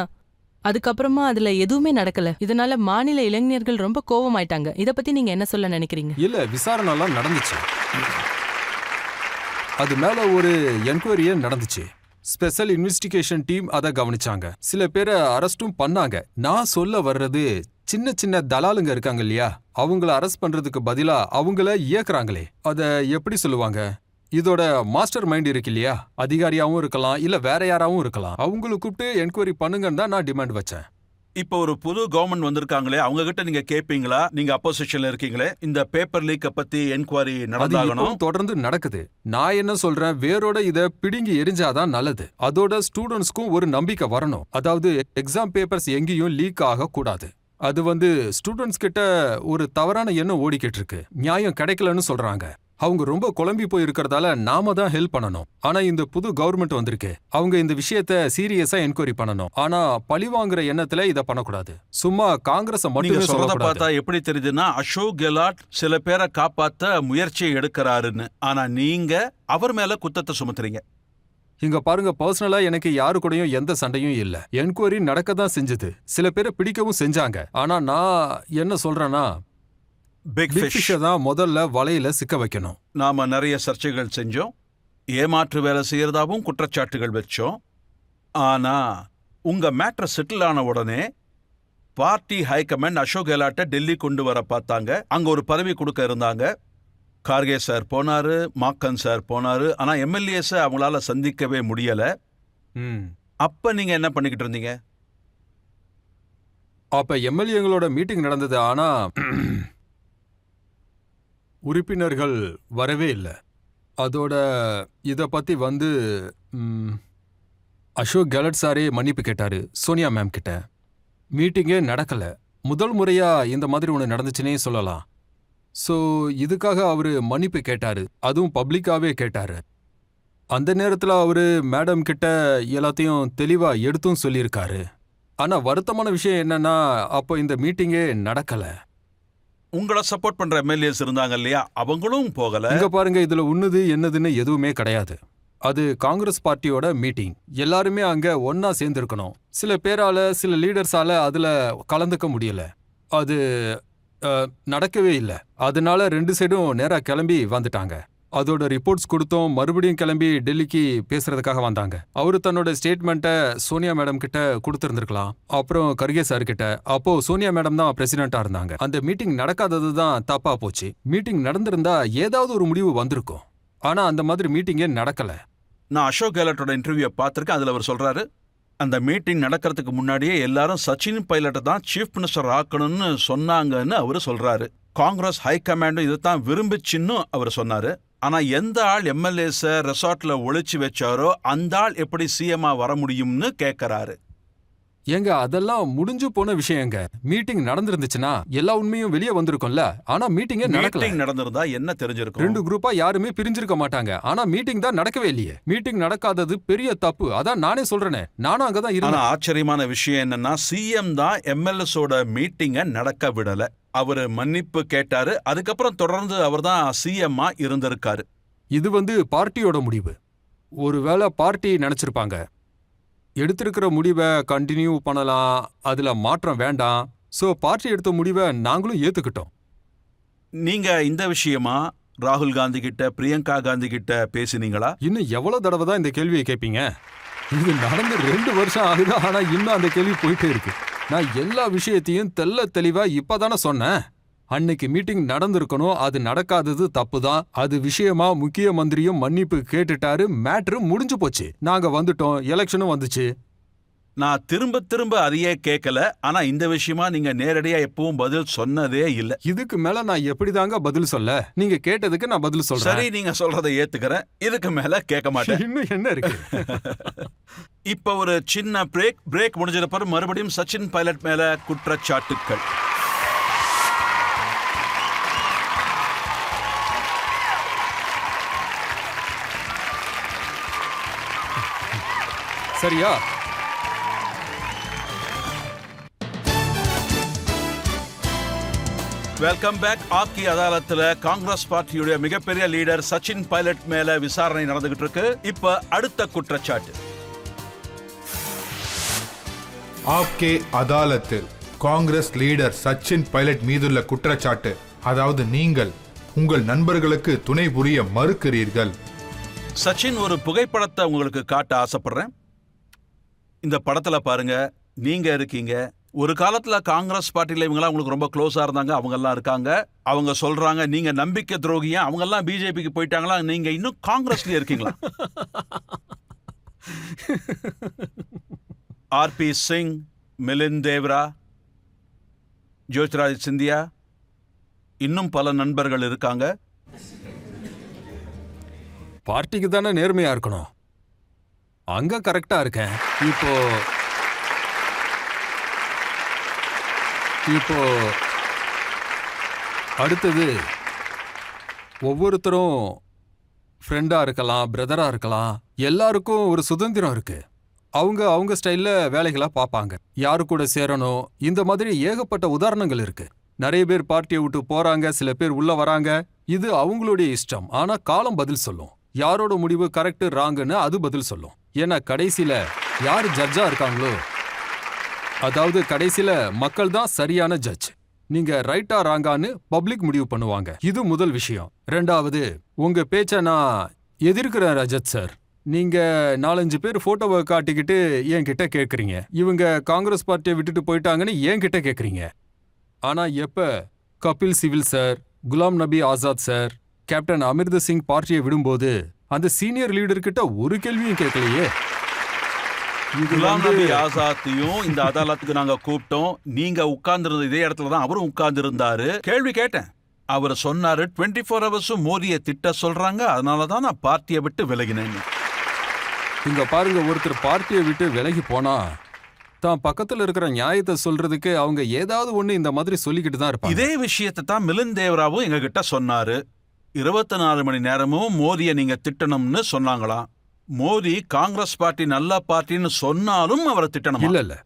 அதுக்கப்புறமா அதுல எதுவுமே நடக்கல. இதனால மாநில இளைஞர்கள் ரொம்ப கோவமாயிட்டாங்க. இத பத்தி நீங்க என்ன சொல்ல நினைக்கிறீங்க? இல்ல, விசாரணை எல்லாம் நடந்துச்சு. அது மேல ஒரு என்கொயரியே நடந்துச்சு. ஸ்பெஷல் இன்வெஸ்டிகேஷன் டீம் அதை கவனிச்சாங்க. சில பேரை அரெஸ்டும் பண்ணாங்க. நான் சொல்ல வர்றது, சின்ன சின்ன தலாலுங்க இருக்காங்க இல்லையா, அவங்கள அரெஸ்ட் பண்றதுக்கு பதிலா அவங்கள இயக்குறாங்களே, அத எப்படி சொல்லுவாங்க? இதோட மாஸ்டர் மைண்ட் இருக்கு இல்லையா, அதிகாரியாவும் இருக்கலாம், இல்ல வேற யாராவும் இருக்கலாம். அவங்கள கூப்பிட்டு என்கொயரி பண்ணுங்கன்னு தான் நான் டிமாண்ட் வச்சேன். இப்போ ஒரு புது கவர்மெண்ட் வந்திருக்காங்களே, அவங்க கிட்ட நீங்க கேட்பீங்களா? நீங்க அப்போசிஷன்ல இருக்கீங்களே, இந்த பேப்பர் லீக்க பத்தி என்கொயரி அது நடந்தாகணும். இப்பவும் தொடர்ந்து நடக்குது. நான் என்ன சொல்றேன், வேரோட இத பிடுங்கி எரிஞ்சாதான் நல்லது. அதோட ஸ்டூடெண்ட்ஸ்க்கும் ஒரு நம்பிக்கை வரணும். அதாவது எக்ஸாம் பேப்பர்ஸ் எங்கேயும் லீக் ஆக கூடாது. அது ஸ்டூடெண்ட்ஸ் கிட்ட ஒரு தவறான எண்ணம் ஓடிக்கிட்டு இருக்கு. நியாயம் கிடைக்கலன்னு சொல்றாங்க. அவங்க ரொம்ப குழம்பி போய் இருக்கிறதால நாம தான் ஹெல்ப் பண்ணணும். ஆனா இந்த புது கவர்மெண்ட் வந்திருக்கு, அவங்க இந்த விஷயத்த சீரியஸா என்கொயரி பண்ணணும். ஆனா பழி வாங்குற எண்ணத்துல இத பண்ணக்கூடாது. சும்மா காங்கிரஸ் நீங்க மட்டுமே சொல்றத சொல்லக்கூடாது. பார்த்தா எப்படி தெரியுதுன்னா, அசோக் கெலாட் சில பேரை காப்பாத்த முயற்சியை எடுக்கிறாருன்னு. ஆனா நீங்க அவர் மேல குத்தத்தை சுமத்துறீங்க. இங்க பாருங்க, பர்சனலா எனக்கு யாரு கூடயும் எந்த சண்டையும் இல்ல. என்கொயரி நடக்க தான் செஞ்சது, சில பேரை பிடிக்கவும் செஞ்சாங்க. ஆனா நான் என்ன சொல்றேன்னா, பிக் பிக் ஃபிஷ். ஃபிஷ்ஷை தான் முதல்ல வலையில சிக்க வைக்கணும். நாம நிறைய சர்ச்சைகள் செஞ்சோம், ஏமாற்று வேலை செய்யறதாவும் குற்றச்சாட்டுகள் வச்சோம். ஆனா உங்க மேட்டர் செட்டில் ஆன உடனே பார்ட்டி ஹைகமாண்ட் அசோக் கெலாட்டை டெல்லி கொண்டு வர பார்த்தாங்க. அங்க ஒரு பதவி கொடுக்க இருந்தாங்க. கார்கே சார் போனாரு, மாக்கன் சார் போனாரு. ஆனா எம்எல்ஏஸ் அவங்களால சந்திக்கவே முடியல. ம். அப்ப நீங்க என்ன பண்ணிக்கிட்டு இருந்தீங்க? அப்ப எம்எல்ஏங்களோட மீட்டிங் நடந்தது, ஆனா உறுப்பினர்கள் வரவே இல்லை. அதோட இத பத்தி அசோக் கெலட் சாரே மன்னிப்பு கேட்டாரு சோனியா மேம் கிட்ட. மீட்டிங்கே நடக்கல. முதல் முறையா இந்த மாதிரி ஒன்று நடந்துச்சுன்னே சொல்லலாம். ஸோ இதுக்காக அவரு மன்னிப்பு கேட்டாரு, அதுவும் பப்ளிக்காவே கேட்டாரு. அந்த நேரத்தில் அவரு மேடம் கிட்ட எல்லாத்தையும் தெளிவா எடுத்தும் சொல்லியிருக்காரு. ஆனா வருத்தமான விஷயம் என்னன்னா, அப்போ இந்த மீட்டிங்கே நடக்கல. உங்களை சப்போர்ட் பண்ற எம்எல்ஏஸ் இருந்தாங்க இல்லையா, அவங்களும் போகல. இங்க பாருங்க, இதுல உன்னது என்னதுன்னு எதுவுமே கிடையாது. அது காங்கிரஸ் பார்ட்டியோட மீட்டிங். எல்லாருமே அங்க ஒன்னா சேர்ந்திருக்கணும். சில பேரால, சில லீடர்ஸால அதுல கலந்துக்க முடியல. அது நடக்கவே இல்லை. அதனால ரெண்டு சைடும் நேரா கிளம்பி வந்துட்டாங்க. அதோட ரிப்போர்ட்ஸ் கொடுத்தோம். மறுபடியும் கிளம்பி டெல்லிக்கு பேசுறதுக்காக வந்தாங்க. அவரு தன்னோட ஸ்டேட்மெண்ட்டை சோனியா மேடம் கிட்ட கொடுத்திருந்திருக்கலாம், அப்புறம் கர்கே சார் கிட்ட. அப்போ சோனியா மேடம் தான் பிரசிடென்ட்டா இருந்தாங்க. அந்த மீட்டிங் நடக்காதது தான் தப்பா போச்சு. மீட்டிங் நடந்திருந்தா ஏதாவது ஒரு முடிவு வந்திருக்கும். ஆனா அந்த மாதிரி மீட்டிங்கே நடக்கல. நான் அசோக் கெலாட்டோட இன்டர்வியூ பார்த்திருக்கேன். அதுல அவர் சொல்றாரு, அந்த மீட்டிங் நடக்கிறதுக்கு முன்னாடியே எல்லாரும் சச்சின் பைலட்டை தான் சீஃப் மினிஸ்டர் ஆக்கணும்னு சொன்னாங்கன்னு அவரு சொல்றாரு. காங்கிரஸ் ஹைகமாண்டும் இதைத்தான் விரும்பிச்சுன்னு அவர் சொன்னாரு. ஆனா எந்த ஆள் எம்எல்ஏஸ ரெசார்ட்ல ஒளிச்சு வச்சாரோ அந்த ஆள் எப்படி சிஎம்ஆ வர முடியும்னு கேட்கறாரு. ஏங்க, அதெல்லாம் முடிஞ்சு போன விஷயங்க. மீட்டிங் நடந்திருந்துச்சுன்னா எல்லா உண்மையும் வெளியே வந்திருக்கும்ல. ஆனா மீட்டிங்கே நடக்கல. மீட்டிங் நடந்திருந்தா என்ன தெரிஞ்சிருக்கும்? ரெண்டு குரூப்பா யாருமே பிரிஞ்சிருக்க மாட்டாங்க. ஆனா மீட்டிங் தான் நடக்கவே இல்லையே. மீட்டிங் நடக்காதது பெரிய தப்பு. அதான் நானே சொல்றேனே, நானும் அங்கதான் ஆனா இருந்தேன். ஆச்சரியமான விஷயம் என்னன்னா, சிஎம் தான் எம்எல்ஏஸோட மீட்டிங்கை நடக்க விடல. அவரு மன்னிப்பு கேட்டாரு. அதுக்கப்புறம் தொடர்ந்து அவர் தான் சிஎம்ஆ இருந்திருக்காரு. இது பார்ட்டியோட முடிவு. ஒருவேளை பார்ட்டி நினைச்சிருப்பாங்க, எடுத்திருக்கிற முடிவை கண்டினியூ பண்ணலாம், அதுல மாற்றம் வேண்டாம். சோ பார்ட்டி எடுத்த முடிவை நாங்களும் ஏத்துக்கிட்டோம். நீங்க இந்த விஷயமா ராகுல் காந்தி கிட்ட, பிரியங்கா காந்தி கிட்ட பேசினீங்களா? இன்னும் எவ்வளவு தடவை தான் இந்த கேள்வியை கேட்பீங்க? இது நடந்து 2 வருஷம் ஆகுது, ஆனா இன்னும் அந்த கேள்வி போயிட்டே இருக்கு. நான் எல்லா விஷயத்தையும் தெளிவா இப்பதானே சொன்னேன். அன்னைக்கு மீட்டிங் நடந்திருக்கணும், அது நடக்காதது தப்பு தான். அது விஷயமா முக்கிய மந்திரியும் மன்னிப்பு கேட்டுட்டாரு, மேட்ரு முடிஞ்சு போச்சு. நாங்க வந்துட்டோம், எலெக்ஷனும் வந்துச்சு. நான் திரும்ப அதையே கேட்கல. ஆனா இந்த விஷயமா நீங்க நேரடியா எப்பவும் பதில் சொன்னதே இல்ல. இதுக்கு மேல நான் எப்படிதாங்க பதில் சொல்ல? நீங்க கேட்டதுக்கு நான் பதில் சொல்றேன். சரி, நீங்க சொல்றதை ஏத்துக்கிறேன். இதுக்கு மேல கேட்க மாட்டேன். இன்னும் என்ன இருக்கு? இப்ப ஒரு சின்ன பிரேக் முடிஞ்சத பிறகு மறுபடியும் சச்சின் பைலட் மேல குற்றச்சாட்டுக்கள். சரியா? Welcome back. ஆப்கி அதாலத்துல காங்கிரஸ் பார்ட்டியுடைய மிகப்பெரிய லீடர் சச்சின் பைலட் மேல விசாரணை நடந்துகிட்டு இருக்கு. இப்ப அடுத்த குற்றச்சாட்டு. ஆப்கே அதாலத்தில் காங்கிரஸ் லீடர் சச்சின் பைலட் மீதுள்ள குற்றச்சாட்டு, அதாவது நீங்கள் உங்கள் நண்பர்களுக்கு துணை புரிய மறுக்கிறீர்கள். சச்சின், ஒரு புகைப்படத்தை உங்களுக்கு காட்ட ஆசைப்படுறேன். இந்த படத்துல பாருங்க, நீங்க இருக்கீங்க. ஒரு காலத்துல காங்கிரஸ் பார்ட்டில இவங்கெல்லாம் உங்களுக்கு ரொம்ப க்ளோஸா இருந்தாங்க, அவங்க எல்லாம் இருக்காங்க. அவங்க சொல்றாங்க நீங்க நம்பிக்கை துரோகியா, அவங்க எல்லாம் பிஜேபிக்கு போயிட்டாங்களா, நீங்க இன்னும் காங்கிரஸ்லயே இருக்கீங்களா? ஆர்பி சிங், மிலிந்த் தேவ்ரா, ஜோதிராஜ் சிந்தியா, இன்னும் பல நண்பர்கள் இருக்காங்க. பார்ட்டிக்கு தானே நேர்மையா இருக்கணும். அங்க கரெக்டா இருக்கேன். இப்போ அடுத்தது ஒவ்வொருத்தரும் ஃப்ரெண்டா இருக்கலாம், பிரதரா இருக்கலாம். எல்லாருக்கும் ஒரு சுதந்திரம் இருக்கு. அவங்க ஸ்டைல்ல வேலைகளை பார்ப்பாங்க. யாரு கூட சேரணும், இந்த மாதிரி ஏகப்பட்ட உதாரணங்கள் இருக்கு. நிறைய பேர் பார்ட்டியை விட்டு போறாங்க, சில பேர் உள்ள வராங்க. இது அவங்களுடைய இஷ்டம். ஆனா காலம் பதில் சொல்லும். யாரோட முடிவு கரெக்ட் ராங்குன்னு அது பதில் சொல்லும். ஏன்னா கடைசியில யார் ஜட்ஜா இருக்காங்களோ, அதாவது கடைசியில மக்கள் தான் சரியான ஜட்ஜ். நீங்க ரைட்டா ராங்கான்னு பப்ளிக் முடிவு பண்ணுவாங்க. இது முதல் விஷயம். ரெண்டாவது, உங்க பேச்ச நான் எதிர்க்கிறேன் ரஜத் சார். நீங்க 4-5 பேர் போட்டோவை காட்டிக்கிட்டு என்கிட்ட கேட்குறீங்க, இவங்க காங்கிரஸ் பார்ட்டியை விட்டுட்டு போயிட்டாங்கன்னு என்கிட்ட கேட்குறீங்க. ஆனா எப்ப Kapil civil sir, Ghulam Nabi Azad sir, captain அமிர்தர் Singh பார்ட்டியை விடும்போது அந்த சீனியர் லீடர் கிட்ட ஒரு கேள்வியும் கேட்கலையே. குலாம் நபி ஆசாத்தையும் இந்த அதாலத்துக்கு நாங்க கூப்பிட்டோம். நீங்க உட்கார்ந்து இதே இடத்துல தான் அவரும் உட்கார்ந்து இருந்தாரு. கேள்வி கேட்டேன். அவர் சொன்னாரு 24 ஹவர்ஸும் மோதியை திட்ட சொல்றாங்க, அதனாலதான் நான் பார்ட்டியை விட்டு விலகினேன். இங்க பாருங்க, ஒருத்தர் பார்ட்டியை விட்டு விலகி போனா தான் பக்கத்துல இருக்கிற நியாயத்தை சொல்றதுக்கு அவங்க ஏதாவது ஒண்ணு இந்த மாதிரி சொல்லிக்கிட்டு தான் இருப்பாங்க. இதே விஷயத்தை தான் மிலிந்த் தேவ்ராவும் எங்க கிட்ட சொன்னாரு. 24 மணி நேரமும் மோதியை நீங்க திட்டணும்னு சொன்னாங்களாம். மோடி காங்கிரஸ் பார்ட்டி நல்ல பார்ட்டின்னு சொன்னாலும் அவரை திட்டணும். இல்ல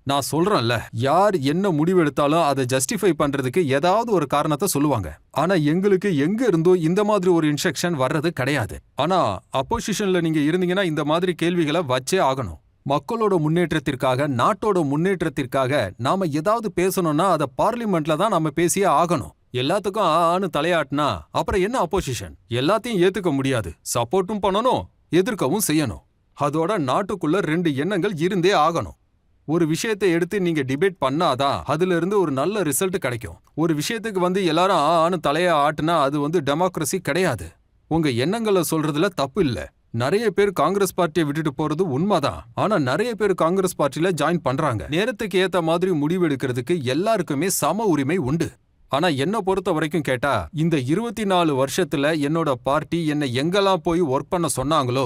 நான் சொல்றேன்ல, யார் என்ன முடிவெடுத்தாலும் அதை ஜஸ்டிஃபை பண்றதுக்கு ஏதாவது ஒரு காரணத்தை சொல்லுவாங்க. ஆனா எங்களுக்கு எங்க இருந்தோ இந்த மாதிரி ஒரு இன்ஸ்ட்ரக்ஷன் வர்றது கிடையாது. ஆனா அப்போசிஷன்ல நீங்க இருந்தீங்கன்னா இந்த மாதிரி கேள்விகளை வச்சே ஆகணும். மக்களோட முன்னேற்றத்திற்காக, நாட்டோட முன்னேற்றத்திற்காக நாம ஏதாவது பேசணும்னா அதை பார்லிமெண்ட்ல தான் நாம பேசியே ஆகணும். எல்லாத்துக்கும் ஆன்னு தலையாட்டினா அப்புறம் என்ன அப்போசிஷன்? எல்லாத்தையும் ஏத்துக்க முடியாது. சப்போர்ட்டும் பண்ணணும், எதிர்க்கவும் செய்யணும். அதோட நாட்டுக்குள்ள 2 எண்ணங்கள் இருந்தே ஆகணும். ஒரு விஷயத்தை எடுத்து நீங்க டிபேட் பண்ணாதான் அதுல இருந்து ஒரு நல்ல ரிசல்ட் கிடைக்கும். ஒரு விஷயத்துக்கு எல்லாரும் ஆன்னு தலைய ஆட்டுனா அது டெமோக்ரஸி கிடையாது. உங்க எண்ணங்களை சொல்றதுல தப்பு இல்ல. நிறைய பேர் காங்கிரஸ் பார்ட்டியை விட்டுட்டு போறது உண்மைதான். ஆனா நிறைய பேர் காங்கிரஸ் பார்ட்டில ஜாயின் பண்றாங்க. நேரத்துக்கு ஏத்த மாதிரி முடிவெடுக்கிறதுக்கு எல்லாருக்குமே சம உரிமை உண்டு. ஆனா என்ன பொறுத்த வரைக்கும் கேட்டா, இந்த 24 வருஷத்துல என்னோட பார்ட்டி என்னை எங்கெல்லாம் போய் ஒர்க் பண்ண சொன்னாங்களோ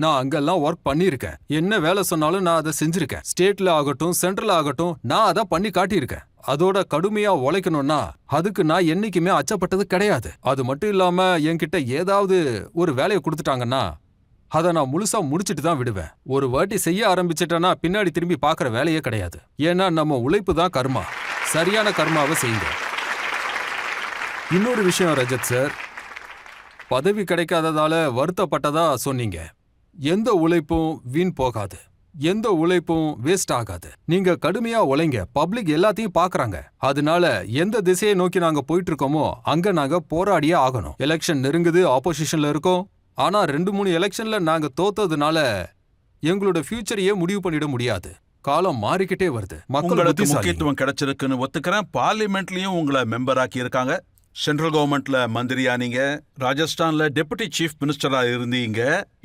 நான் அங்கெல்லாம் ஒர்க் பண்ணியிருக்கேன். என்ன வேலை சொன்னாலும் நான் அதை செஞ்சிருக்கேன். ஸ்டேட்ல ஆகட்டும், சென்ட்ரல் ஆகட்டும், நான் அதை பண்ணி காட்டியிருக்கேன். அதோட கடுமையா உழைக்கணும்னா அதுக்கு நான் என்னைக்குமே அச்சப்பட்டது கிடையாது. அது மட்டும் இல்லாம என்கிட்ட ஏதாவது ஒரு வேலையை கொடுத்துட்டாங்கன்னா அதை நான் முழுசா முடிச்சிட்டு தான் விடுவேன். ஒரு வாட்டி செய்ய ஆரம்பிச்சிட்டேன்னா பின்னாடி திரும்பி பார்க்குற வேலையே கிடையாது. ஏன்னா நம்ம உழைப்பு தான் கர்மா. சரியான கர்மாவை செய்யுங்க. இன்னொரு விஷயம் ரஜத் சார், பதவி கிடைக்காததால வருத்தப்பட்டதா சொன்னீங்க. எந்த உழைப்பும் வீண் போகாது, எந்த உழைப்பும் வேஸ்ட் ஆகாது. நீங்க கடுமையா உழைங்க. பப்ளிக் எல்லாத்தையும் பாக்குறாங்க. அதனால எந்த திசையை நோக்கி நாங்க போயிட்டு இருக்கோமோ அங்க நாங்க போராடியே ஆகணும். எலெக்ஷன் நெருங்குது, ஆப்போசிஷன்ல இருக்கோம். ஆனா 2-3 எலெக்ஷன்ல நாங்க தோத்ததுனால எங்களோட ஃபியூச்சரையே முடிவு பண்ணிட முடியாது. காலம் மாறிக்கிட்டே வருது. மக்களுக்கு முக்கியத்துவம் கிடைச்சிருக்குன்னு ஒத்துக்கிறேன். பார்லிமெண்ட்லயும் உங்களை மெம்பர் ஆக்கி இருக்காங்க. சென்ட்ரல் கவர்மெண்ட்ல மந்திரியா நீங்க, ராஜஸ்தான்ல டெபுட்டி சீஃப் மினிஸ்டரா இருந்தீங்க,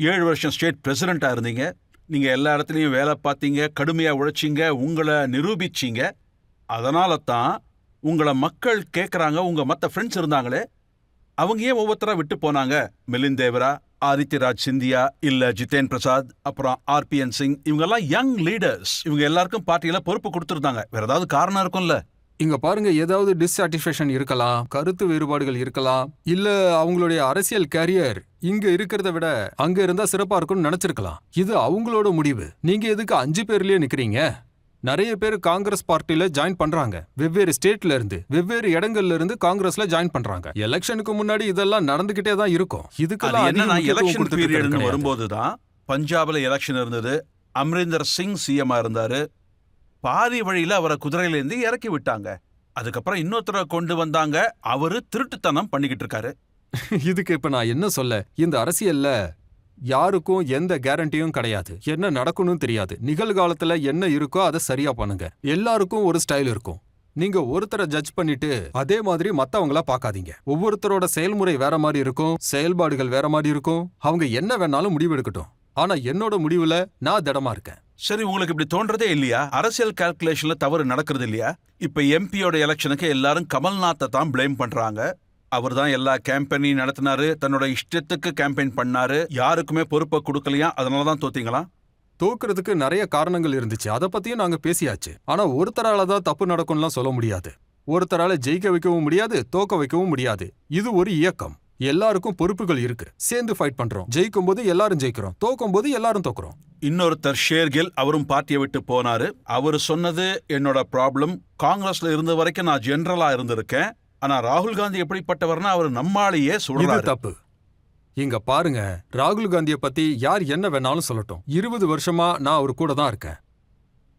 7 வருஷம் ஸ்டேட் பிரசிடென்டா இருந்தீங்க. நீங்க எல்லா இடத்துலயும் வேலை பார்த்தீங்க, கடுமையா உழைச்சிங்க, உங்களை நிரூபிச்சீங்க. அதனால தான் உங்களை மக்கள் கேட்கறாங்க. உங்க மற்ற ஃப்ரெண்ட்ஸ் இருந்தாங்களே, அவங்க ஏன் ஒவ்வொருத்தரா விட்டு போனாங்க? மிலிந்த் தேவ்ரா, ஆதித்யராஜ் சிந்தியா, இல்ல ஜிதேன் பிரசாத், அப்புறம் ஆர்பிஎன் சிங், இவங்க எல்லாம் யங் லீடர்ஸ். இவங்க எல்லாருக்கும் பார்ட்டியில பொறுப்பு கொடுத்துருந்தாங்க. வேற ஏதாவது காரணம் இருக்கும்ல? இங்க பாருங்க, ஏதாவது டிஸ்சாட்டிஸ்ஃபேக்ஷன் இருக்கலாம், கருத்து வேறுபாடுகள் இருக்கலாம், இல்ல அவங்களுடைய அரசியல் கேரியர் இங்க இருக்கிறத விட அங்க இருந்தா சிறப்பா இருக்கும்னு நினைச்சிருக்கலாம். இது அவங்களோட முடிவு. நீங்க எதுக்கு 5 பேர்லயே நிக்கிறீங்க? நிறைய பேர் காங்கிரஸ் பார்ட்டில ஜாயின் பண்றாங்க. வெவ்வேறு ஸ்டேட்ல இருந்து, வெவ்வேறு இடங்கள்ல இருந்து காங்கிரஸ்ல ஜாயின் பண்றாங்க. எலெக்ஷனுக்கு முன்னாடி இதெல்லாம் நடந்துகிட்டே தான் இருக்கும். இதுக்கெல்லாம் என்னன்னா அதிக முக்கியத்துவம் எலெக்ஷன் கொடுத்துட்டு பீரியட்னு கிடையாது. வரும்போது தான் பஞ்சாப்ல எலெக்ஷன் இருந்தது. அம்ரிந்தர் சிங் சிஎம்மா இருந்தாரு. பாதி வழியில அவரை குதிரையிலேருந்து இறக்கி விட்டாங்க. அதுக்கப்புறம் இன்னொருத்தரை கொண்டு வந்தாங்க. அவரு திருட்டுத்தனம் பண்ணிக்கிட்டு இருக்காரு. இதுக்கு இப்ப நான் என்ன சொல்ல? இந்த அரசியல்ல யாருக்கும் எந்த கேரண்டியும் கிடையாது. என்ன நடக்கணும்னு தெரியாது. நிகழ்காலத்துல என்ன இருக்கோ அதை சரியா பண்ணுங்க. எல்லாருக்கும் ஒரு ஸ்டைல் இருக்கும். நீங்க ஒருத்தரை ஜட்ஜ் பண்ணிட்டு அதே மாதிரி மத்தவங்கள பார்க்காதீங்க. ஒவ்வொருத்தரோட செயல்முறை வேற மாதிரி இருக்கும், செயல்பாடுகள் வேற மாதிரி இருக்கும். அவங்க என்ன வேணாலும் முடிவெடுக்கட்டும். ஆனா என்னோட முடிவுல நான் திடமா இருக்கேன். சரி, உங்களுக்கு இப்படி தோன்றதே இல்லையா? அரசியல் கால்குலேஷன்ல தவறு நடக்கிறது இல்லையா? இப்ப எம்பியோட எலெக்ஷனுக்கு எல்லாரும் கமல்நாத்தை தான் பிளேம் பண்றாங்க. அவர் தான் எல்லா கேம்பெயினையும் நடத்தினாரு, தன்னோட இஷ்டத்துக்கு கேம்பெயின் பண்ணாரு, யாருக்குமே பொறுப்பை கொடுக்கலையா, அதனால தான் தோத்தீங்களா? தோக்குறதுக்கு நிறைய காரணங்கள் இருந்துச்சு, அதை பத்தியும் நாங்க பேசியாச்சு. ஆனா ஒருத்தரால தான் தப்பு நடக்கும்லாம் சொல்ல முடியாது. ஒருத்தரால ஜெயிக்க வைக்கவும் முடியாது, தோக்க வைக்கவும் முடியாது. இது ஒரு இயக்கம். எல்லாருக்கும் பொறுப்புகள் இருக்கு. சேர்ந்து ஃபைட் பண்றோம். ஜெயிக்கும் போது எல்லாரும் ஜெயிக்கிறோம், தோக்கும் போது எல்லாரும் தோக்குறோம். இன்னொருத்தர் ஷேர்கில், அவரும் பார்ட்டியை விட்டு போனாரு. அவரு சொன்னது, என்னோட ப்ராப்ளம் காங்கிரஸ்ல இருந்த வரைக்கும் நான் ஜெனரலா இருந்திருக்கேன். ஆனா ராகுல் காந்தி எப்படிப்பட்டவர்னா அவர் நம்மாலேயே இது சுடுறாரு. தப்பு. இங்க பாருங்க, ராகுல் காந்திய பத்தி யார் என்ன வேணாலும் சொல்லட்டும். 20 வருஷமா நான் அவர் கூட தான் இருக்கேன்.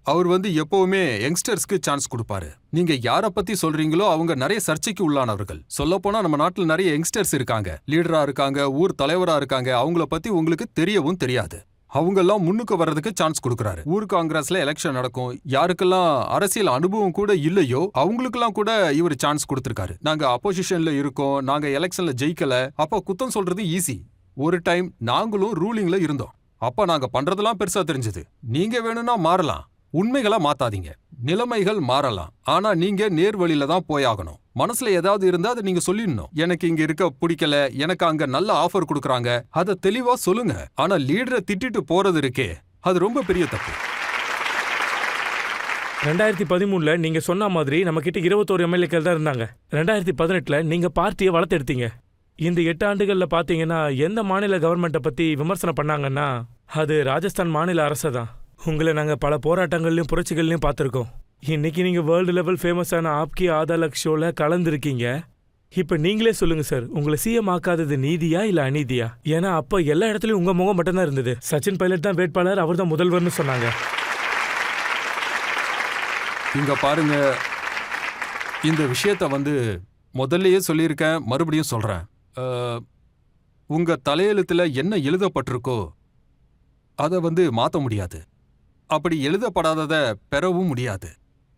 அவர் எப்பவுமே யங்ஸ்டர்ஸ்க்கு சான்ஸ் கொடுப்பாரு. நீங்க யார பத்தி சொல்றீங்களோ அவங்க நிறைய சர்ச்சைக்கு உள்ளானவர்கள். சொல்லப்போனா நம்ம நாட்டுல நிறைய யங்ஸ்டர்ஸ் இருக்காங்க, லீடரா இருக்காங்க, ஊர் தலைவரா இருக்காங்க. அவங்கள பத்தி உங்களுக்கு தெரியவும் தெரியாது. அவங்கெல்லாம் முன்னுக்கு வர்றதுக்கு சான்ஸ் கொடுக்கறாரு. ஊர் காங்கிரஸ்ல எலெக்ஷன் நடக்கும். யாருக்கெல்லாம் அரசியல் அனுபவம் கூட இல்லையோ அவங்களுக்கெல்லாம் கூட இவர் சான்ஸ் கொடுத்திருக்காரு. நாங்க அப்போசிஷன்ல இருக்கோம், நாங்க எலெக்ஷன்ல ஜெயிக்கல, அப்ப குத்தம் சொல்றது ஈஸி. ஒரு டைம் நாங்களும் ரூலிங்ல இருந்தோம். அப்ப நாங்க பண்றதெல்லாம் பெருசா தெரிஞ்சது. நீங்க வேணும்னா மாறலாம், உண்மைகளா மாத்தாதீங்க. நிலைமைகள் மாறலாம், ஆனா நீங்க நேர்வழியில தான் போயாகணும். மனசுல ஏதாவது இருந்தா அதை நீங்க சொல்லிடணும். எனக்கு இங்க இருக்க பிடிக்கல, எனக்கு அங்க நல்ல ஆஃபர் கொடுக்கறாங்க, அதை தெளிவா சொல்லுங்க. ஆனா லீடரை திட்டிட்டு போறது இருக்கே, அது ரொம்ப பெரிய தப்பு. 2013ல நீங்க சொன்ன மாதிரி நம்ம கிட்ட 21 எம்எல்ஏக்கள் தான் இருந்தாங்க. 2018ல நீங்க பார்ட்டியை வளர்த்தெடுத்தீங்க. இந்த 8 ஆண்டுகள்ல பாத்தீங்கன்னா எந்த மாநில கவர்மெண்ட்டை பத்தி விமர்சனம் பண்ணாங்கன்னா அது ராஜஸ்தான் மாநில அரசு தான். உங்களை நாங்கள் பல போராட்டங்கள்லையும் புரட்சிகள்லையும் பார்த்துருக்கோம். இன்னைக்கு நீங்கள் வேர்ல்டு லெவல் ஃபேமஸான ஆப்கி ஆதாலக் ஷோவில் கலந்துருக்கீங்க. இப்போ நீங்களே சொல்லுங்கள் சார், உங்களை சிஎம் ஆக்காதது நீதியா இல்லை அநீதியா? ஏன்னா அப்போ எல்லா இடத்துலையும் உங்கள் முகம் மட்டும்தான் இருந்தது. சச்சின் பைலட் தான் வேட்பாளர், அவர் தான் முதல்வர்னு சொன்னாங்க. இங்க பாருங்க, இந்த விஷயத்த முதல்லயே சொல்லியிருக்கேன், மறுபடியும் சொல்றேன். உங்க தலையெழுத்துல என்ன எழுதப்பட்டிருக்கோ அதை மாத்த முடியாது. அப்படி எழுதப்படாதத பெறவும் முடியாது.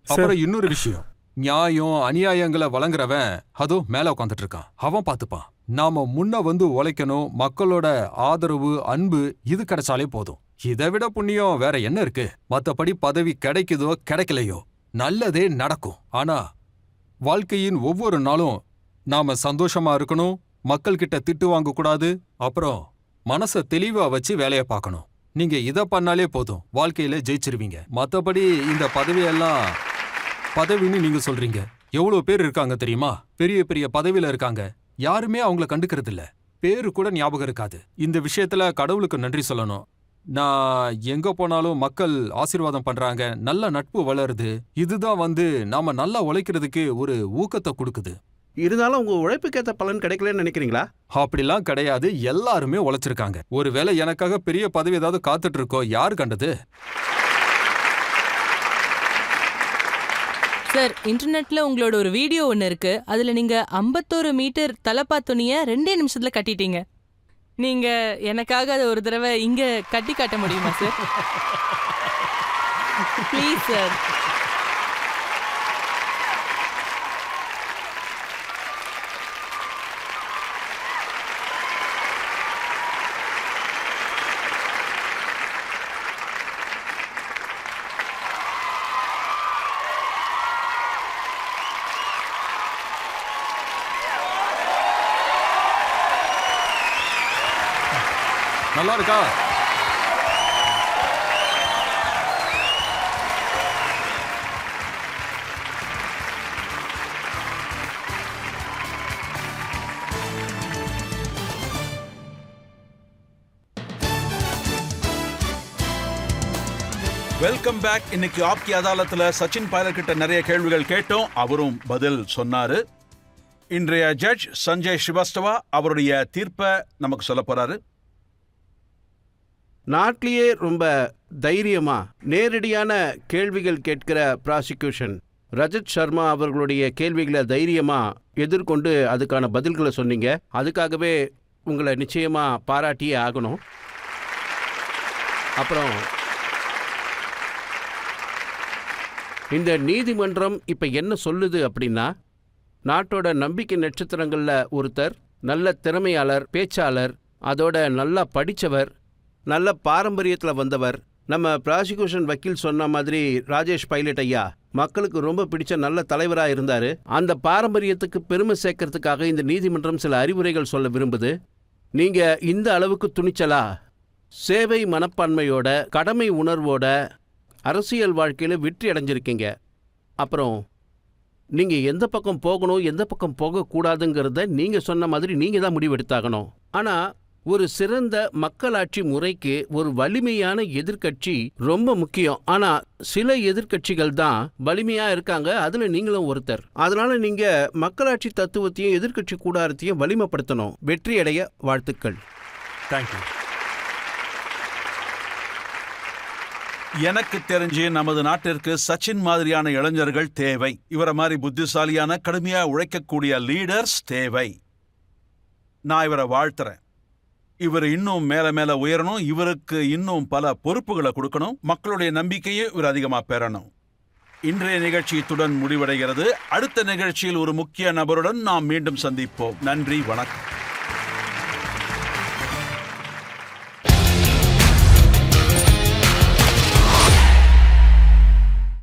அப்புறம் இன்னொரு விஷயம், நியாயம் அநியாயங்களை வழங்குறவன் அதோ மேல உட்காந்துட்டு இருக்கான், அவன் பார்த்துப்பான். நாம முன்ன உழைக்கணும். மக்களோட ஆதரவு, அன்பு இது கிடைச்சாலே போதும். இதை விட புண்ணியம் வேற என்ன இருக்கு? மத்தபடி பதவி கிடைக்குதோ கிடைக்கலையோ நல்லதே நடக்கும். ஆனா வாழ்க்கையின் ஒவ்வொரு நாளும் நாம சந்தோஷமா இருக்கணும், மக்கள் கிட்ட திட்டு வாங்க கூடாது, அப்புறம் மனசை தெளிவா வச்சு வேலையை பார்க்கணும். நீங்க இதை பண்ணாலே போதும், வாழ்க்கையில ஜெயிச்சிருவீங்க. மத்தபடி இந்த பதவின்னு நீங்க சொல்றீங்க. எவ்வளவு பேர் இருக்காங்க தெரியுமா? பெரிய பெரிய பதவியில இருக்காங்க, யாருமே அவங்கள கண்டுக்கிறது இல்ல, பேரு கூட ஞாபகம் இருக்காது. இந்த விஷயத்துல கடவுளுக்கு நன்றி சொல்லணும். நான் எங்க போனாலும் மக்கள் ஆசீர்வாதம் பண்றாங்க, நல்ல நட்பு வளருது. இதுதான் நாம நல்லா உழைக்கிறதுக்கு ஒரு ஊக்கத்தை கொடுக்குது. இருந்தாலும் உங்க உழைப்புக்கேற்ற பலன் கிடைக்கலன்னு நினைக்கிறீங்களா? அப்படிலாம் கிடையாது, எல்லாருமே உழைச்சிருக்காங்க. ஒருவேளை எனக்காக பெரிய பதவி ஏதாவது காத்துட்டு இருக்கோ, யாரு கண்டது? சார், இன்டர்நெட்ல உங்களோட ஒரு வீடியோ ஒன்று இருக்கு. அதுல நீங்க 51 மீட்டர் தலப்பா துணியை 2 நிமிஷத்துல கட்டிட்டீங்க. நீங்க எனக்காக அதை ஒரு தடவை இங்க கட்டி காட்ட முடியுமா சார்? Please sir. நல்லா இருக்கா? Welcome back. இன்னைக்கு ஆப்கி அதாலத்துல சச்சின் பைலட் கிட்ட நிறைய கேள்விகள் கேட்டோம், அவரும் பதில் சொன்னாரு. இன்றைய ஜட்ஜ் சஞ்சய் ஸ்ரீவாஸ்தவா அவருடைய தீர்ப்பை நமக்கு சொல்ல போறாரு. நாட்டிலேயே ரொம்ப தைரியமா நேரடியான கேள்விகள் கேட்கிற ப்ராசிக்யூஷன் ரஜத் சர்மா அவர்களுடைய கேள்விகளை தைரியமா எதிர்கொண்டு அதுக்கான பதில்களை சொன்னீங்க. அதுக்காகவே உங்களை நிச்சயமா பாராட்டியே ஆகணும். அப்புறம் இந்த நீதிமன்றம் இப்ப என்ன சொல்லுது அப்படின்னா, நாட்டோட நம்பிக்கை நட்சத்திரங்கள்ல ஒருத்தர், நல்ல திறமையாளர், பேச்சாளர், அதோட நல்லா படித்தவர், நல்ல பாரம்பரியத்தில் வந்தவர், நம்ம ப்ராசிக்யூஷன் வக்கீல் சொன்ன மாதிரி ராஜேஷ் பைலட் ஐயா மக்களுக்கு ரொம்ப பிடிச்ச நல்ல தலைவராக இருந்தார். அந்த பாரம்பரியத்துக்கு பெருமை சேர்க்கறதுக்காக இந்த நீதிமன்றம் சில அறிவுரைகள் சொல்ல விரும்புது. நீங்கள் இந்த அளவுக்கு துணிச்சலா, சேவை மனப்பான்மையோட, கடமை உணர்வோட அரசியல் வாழ்க்கையில் வெற்றி அடைஞ்சிருக்கீங்க. அப்புறம் நீங்கள் எந்த பக்கம் போகணும், எந்த பக்கம் போகக்கூடாதுங்கிறத நீங்கள் சொன்ன மாதிரி நீங்கள் தான் முடிவெடுத்தாகணும். ஆனால் ஒரு சிறந்த மக்களாட்சி முறைக்கு ஒரு வலிமையான எதிர்க்கட்சி ரொம்ப முக்கியம். ஆனா சில எதிர்க்கட்சிகள் தான் வலிமையா இருக்காங்க, அதுல நீங்களும் ஒருத்தர். அதனால நீங்க மக்களாட்சி தத்துவத்தையும் எதிர்க்கட்சி கூடாரத்தையும் வலிமைப்படுத்தணும். வெற்றியடைய வாழ்த்துக்கள். தேங்க்யூ. எனக்கு தெரிஞ்சு நமது நாட்டிற்கு சச்சின் மாதிரியான இளைஞர்கள் தேவை. இவரை மாதிரி புத்திசாலியான, கடுமையா உழைக்கக்கூடிய லீடர்ஸ் தேவை. நான் இவரை வாழ்த்துறேன். இவர் இன்னும் மேல மேல உயரணும், இவருக்கு இன்னும் பல பொறுப்புகளை கொடுக்கணும், மக்களுடைய நம்பிக்கையை இவர் அதிகமா பெறணும். இன்றைய நிகழ்ச்சி இத்துடன் முடிவடைகிறது. அடுத்த நிகழ்ச்சியில் ஒரு முக்கிய நபருடன் நாம் மீண்டும் சந்திப்போம். நன்றி, வணக்கம்.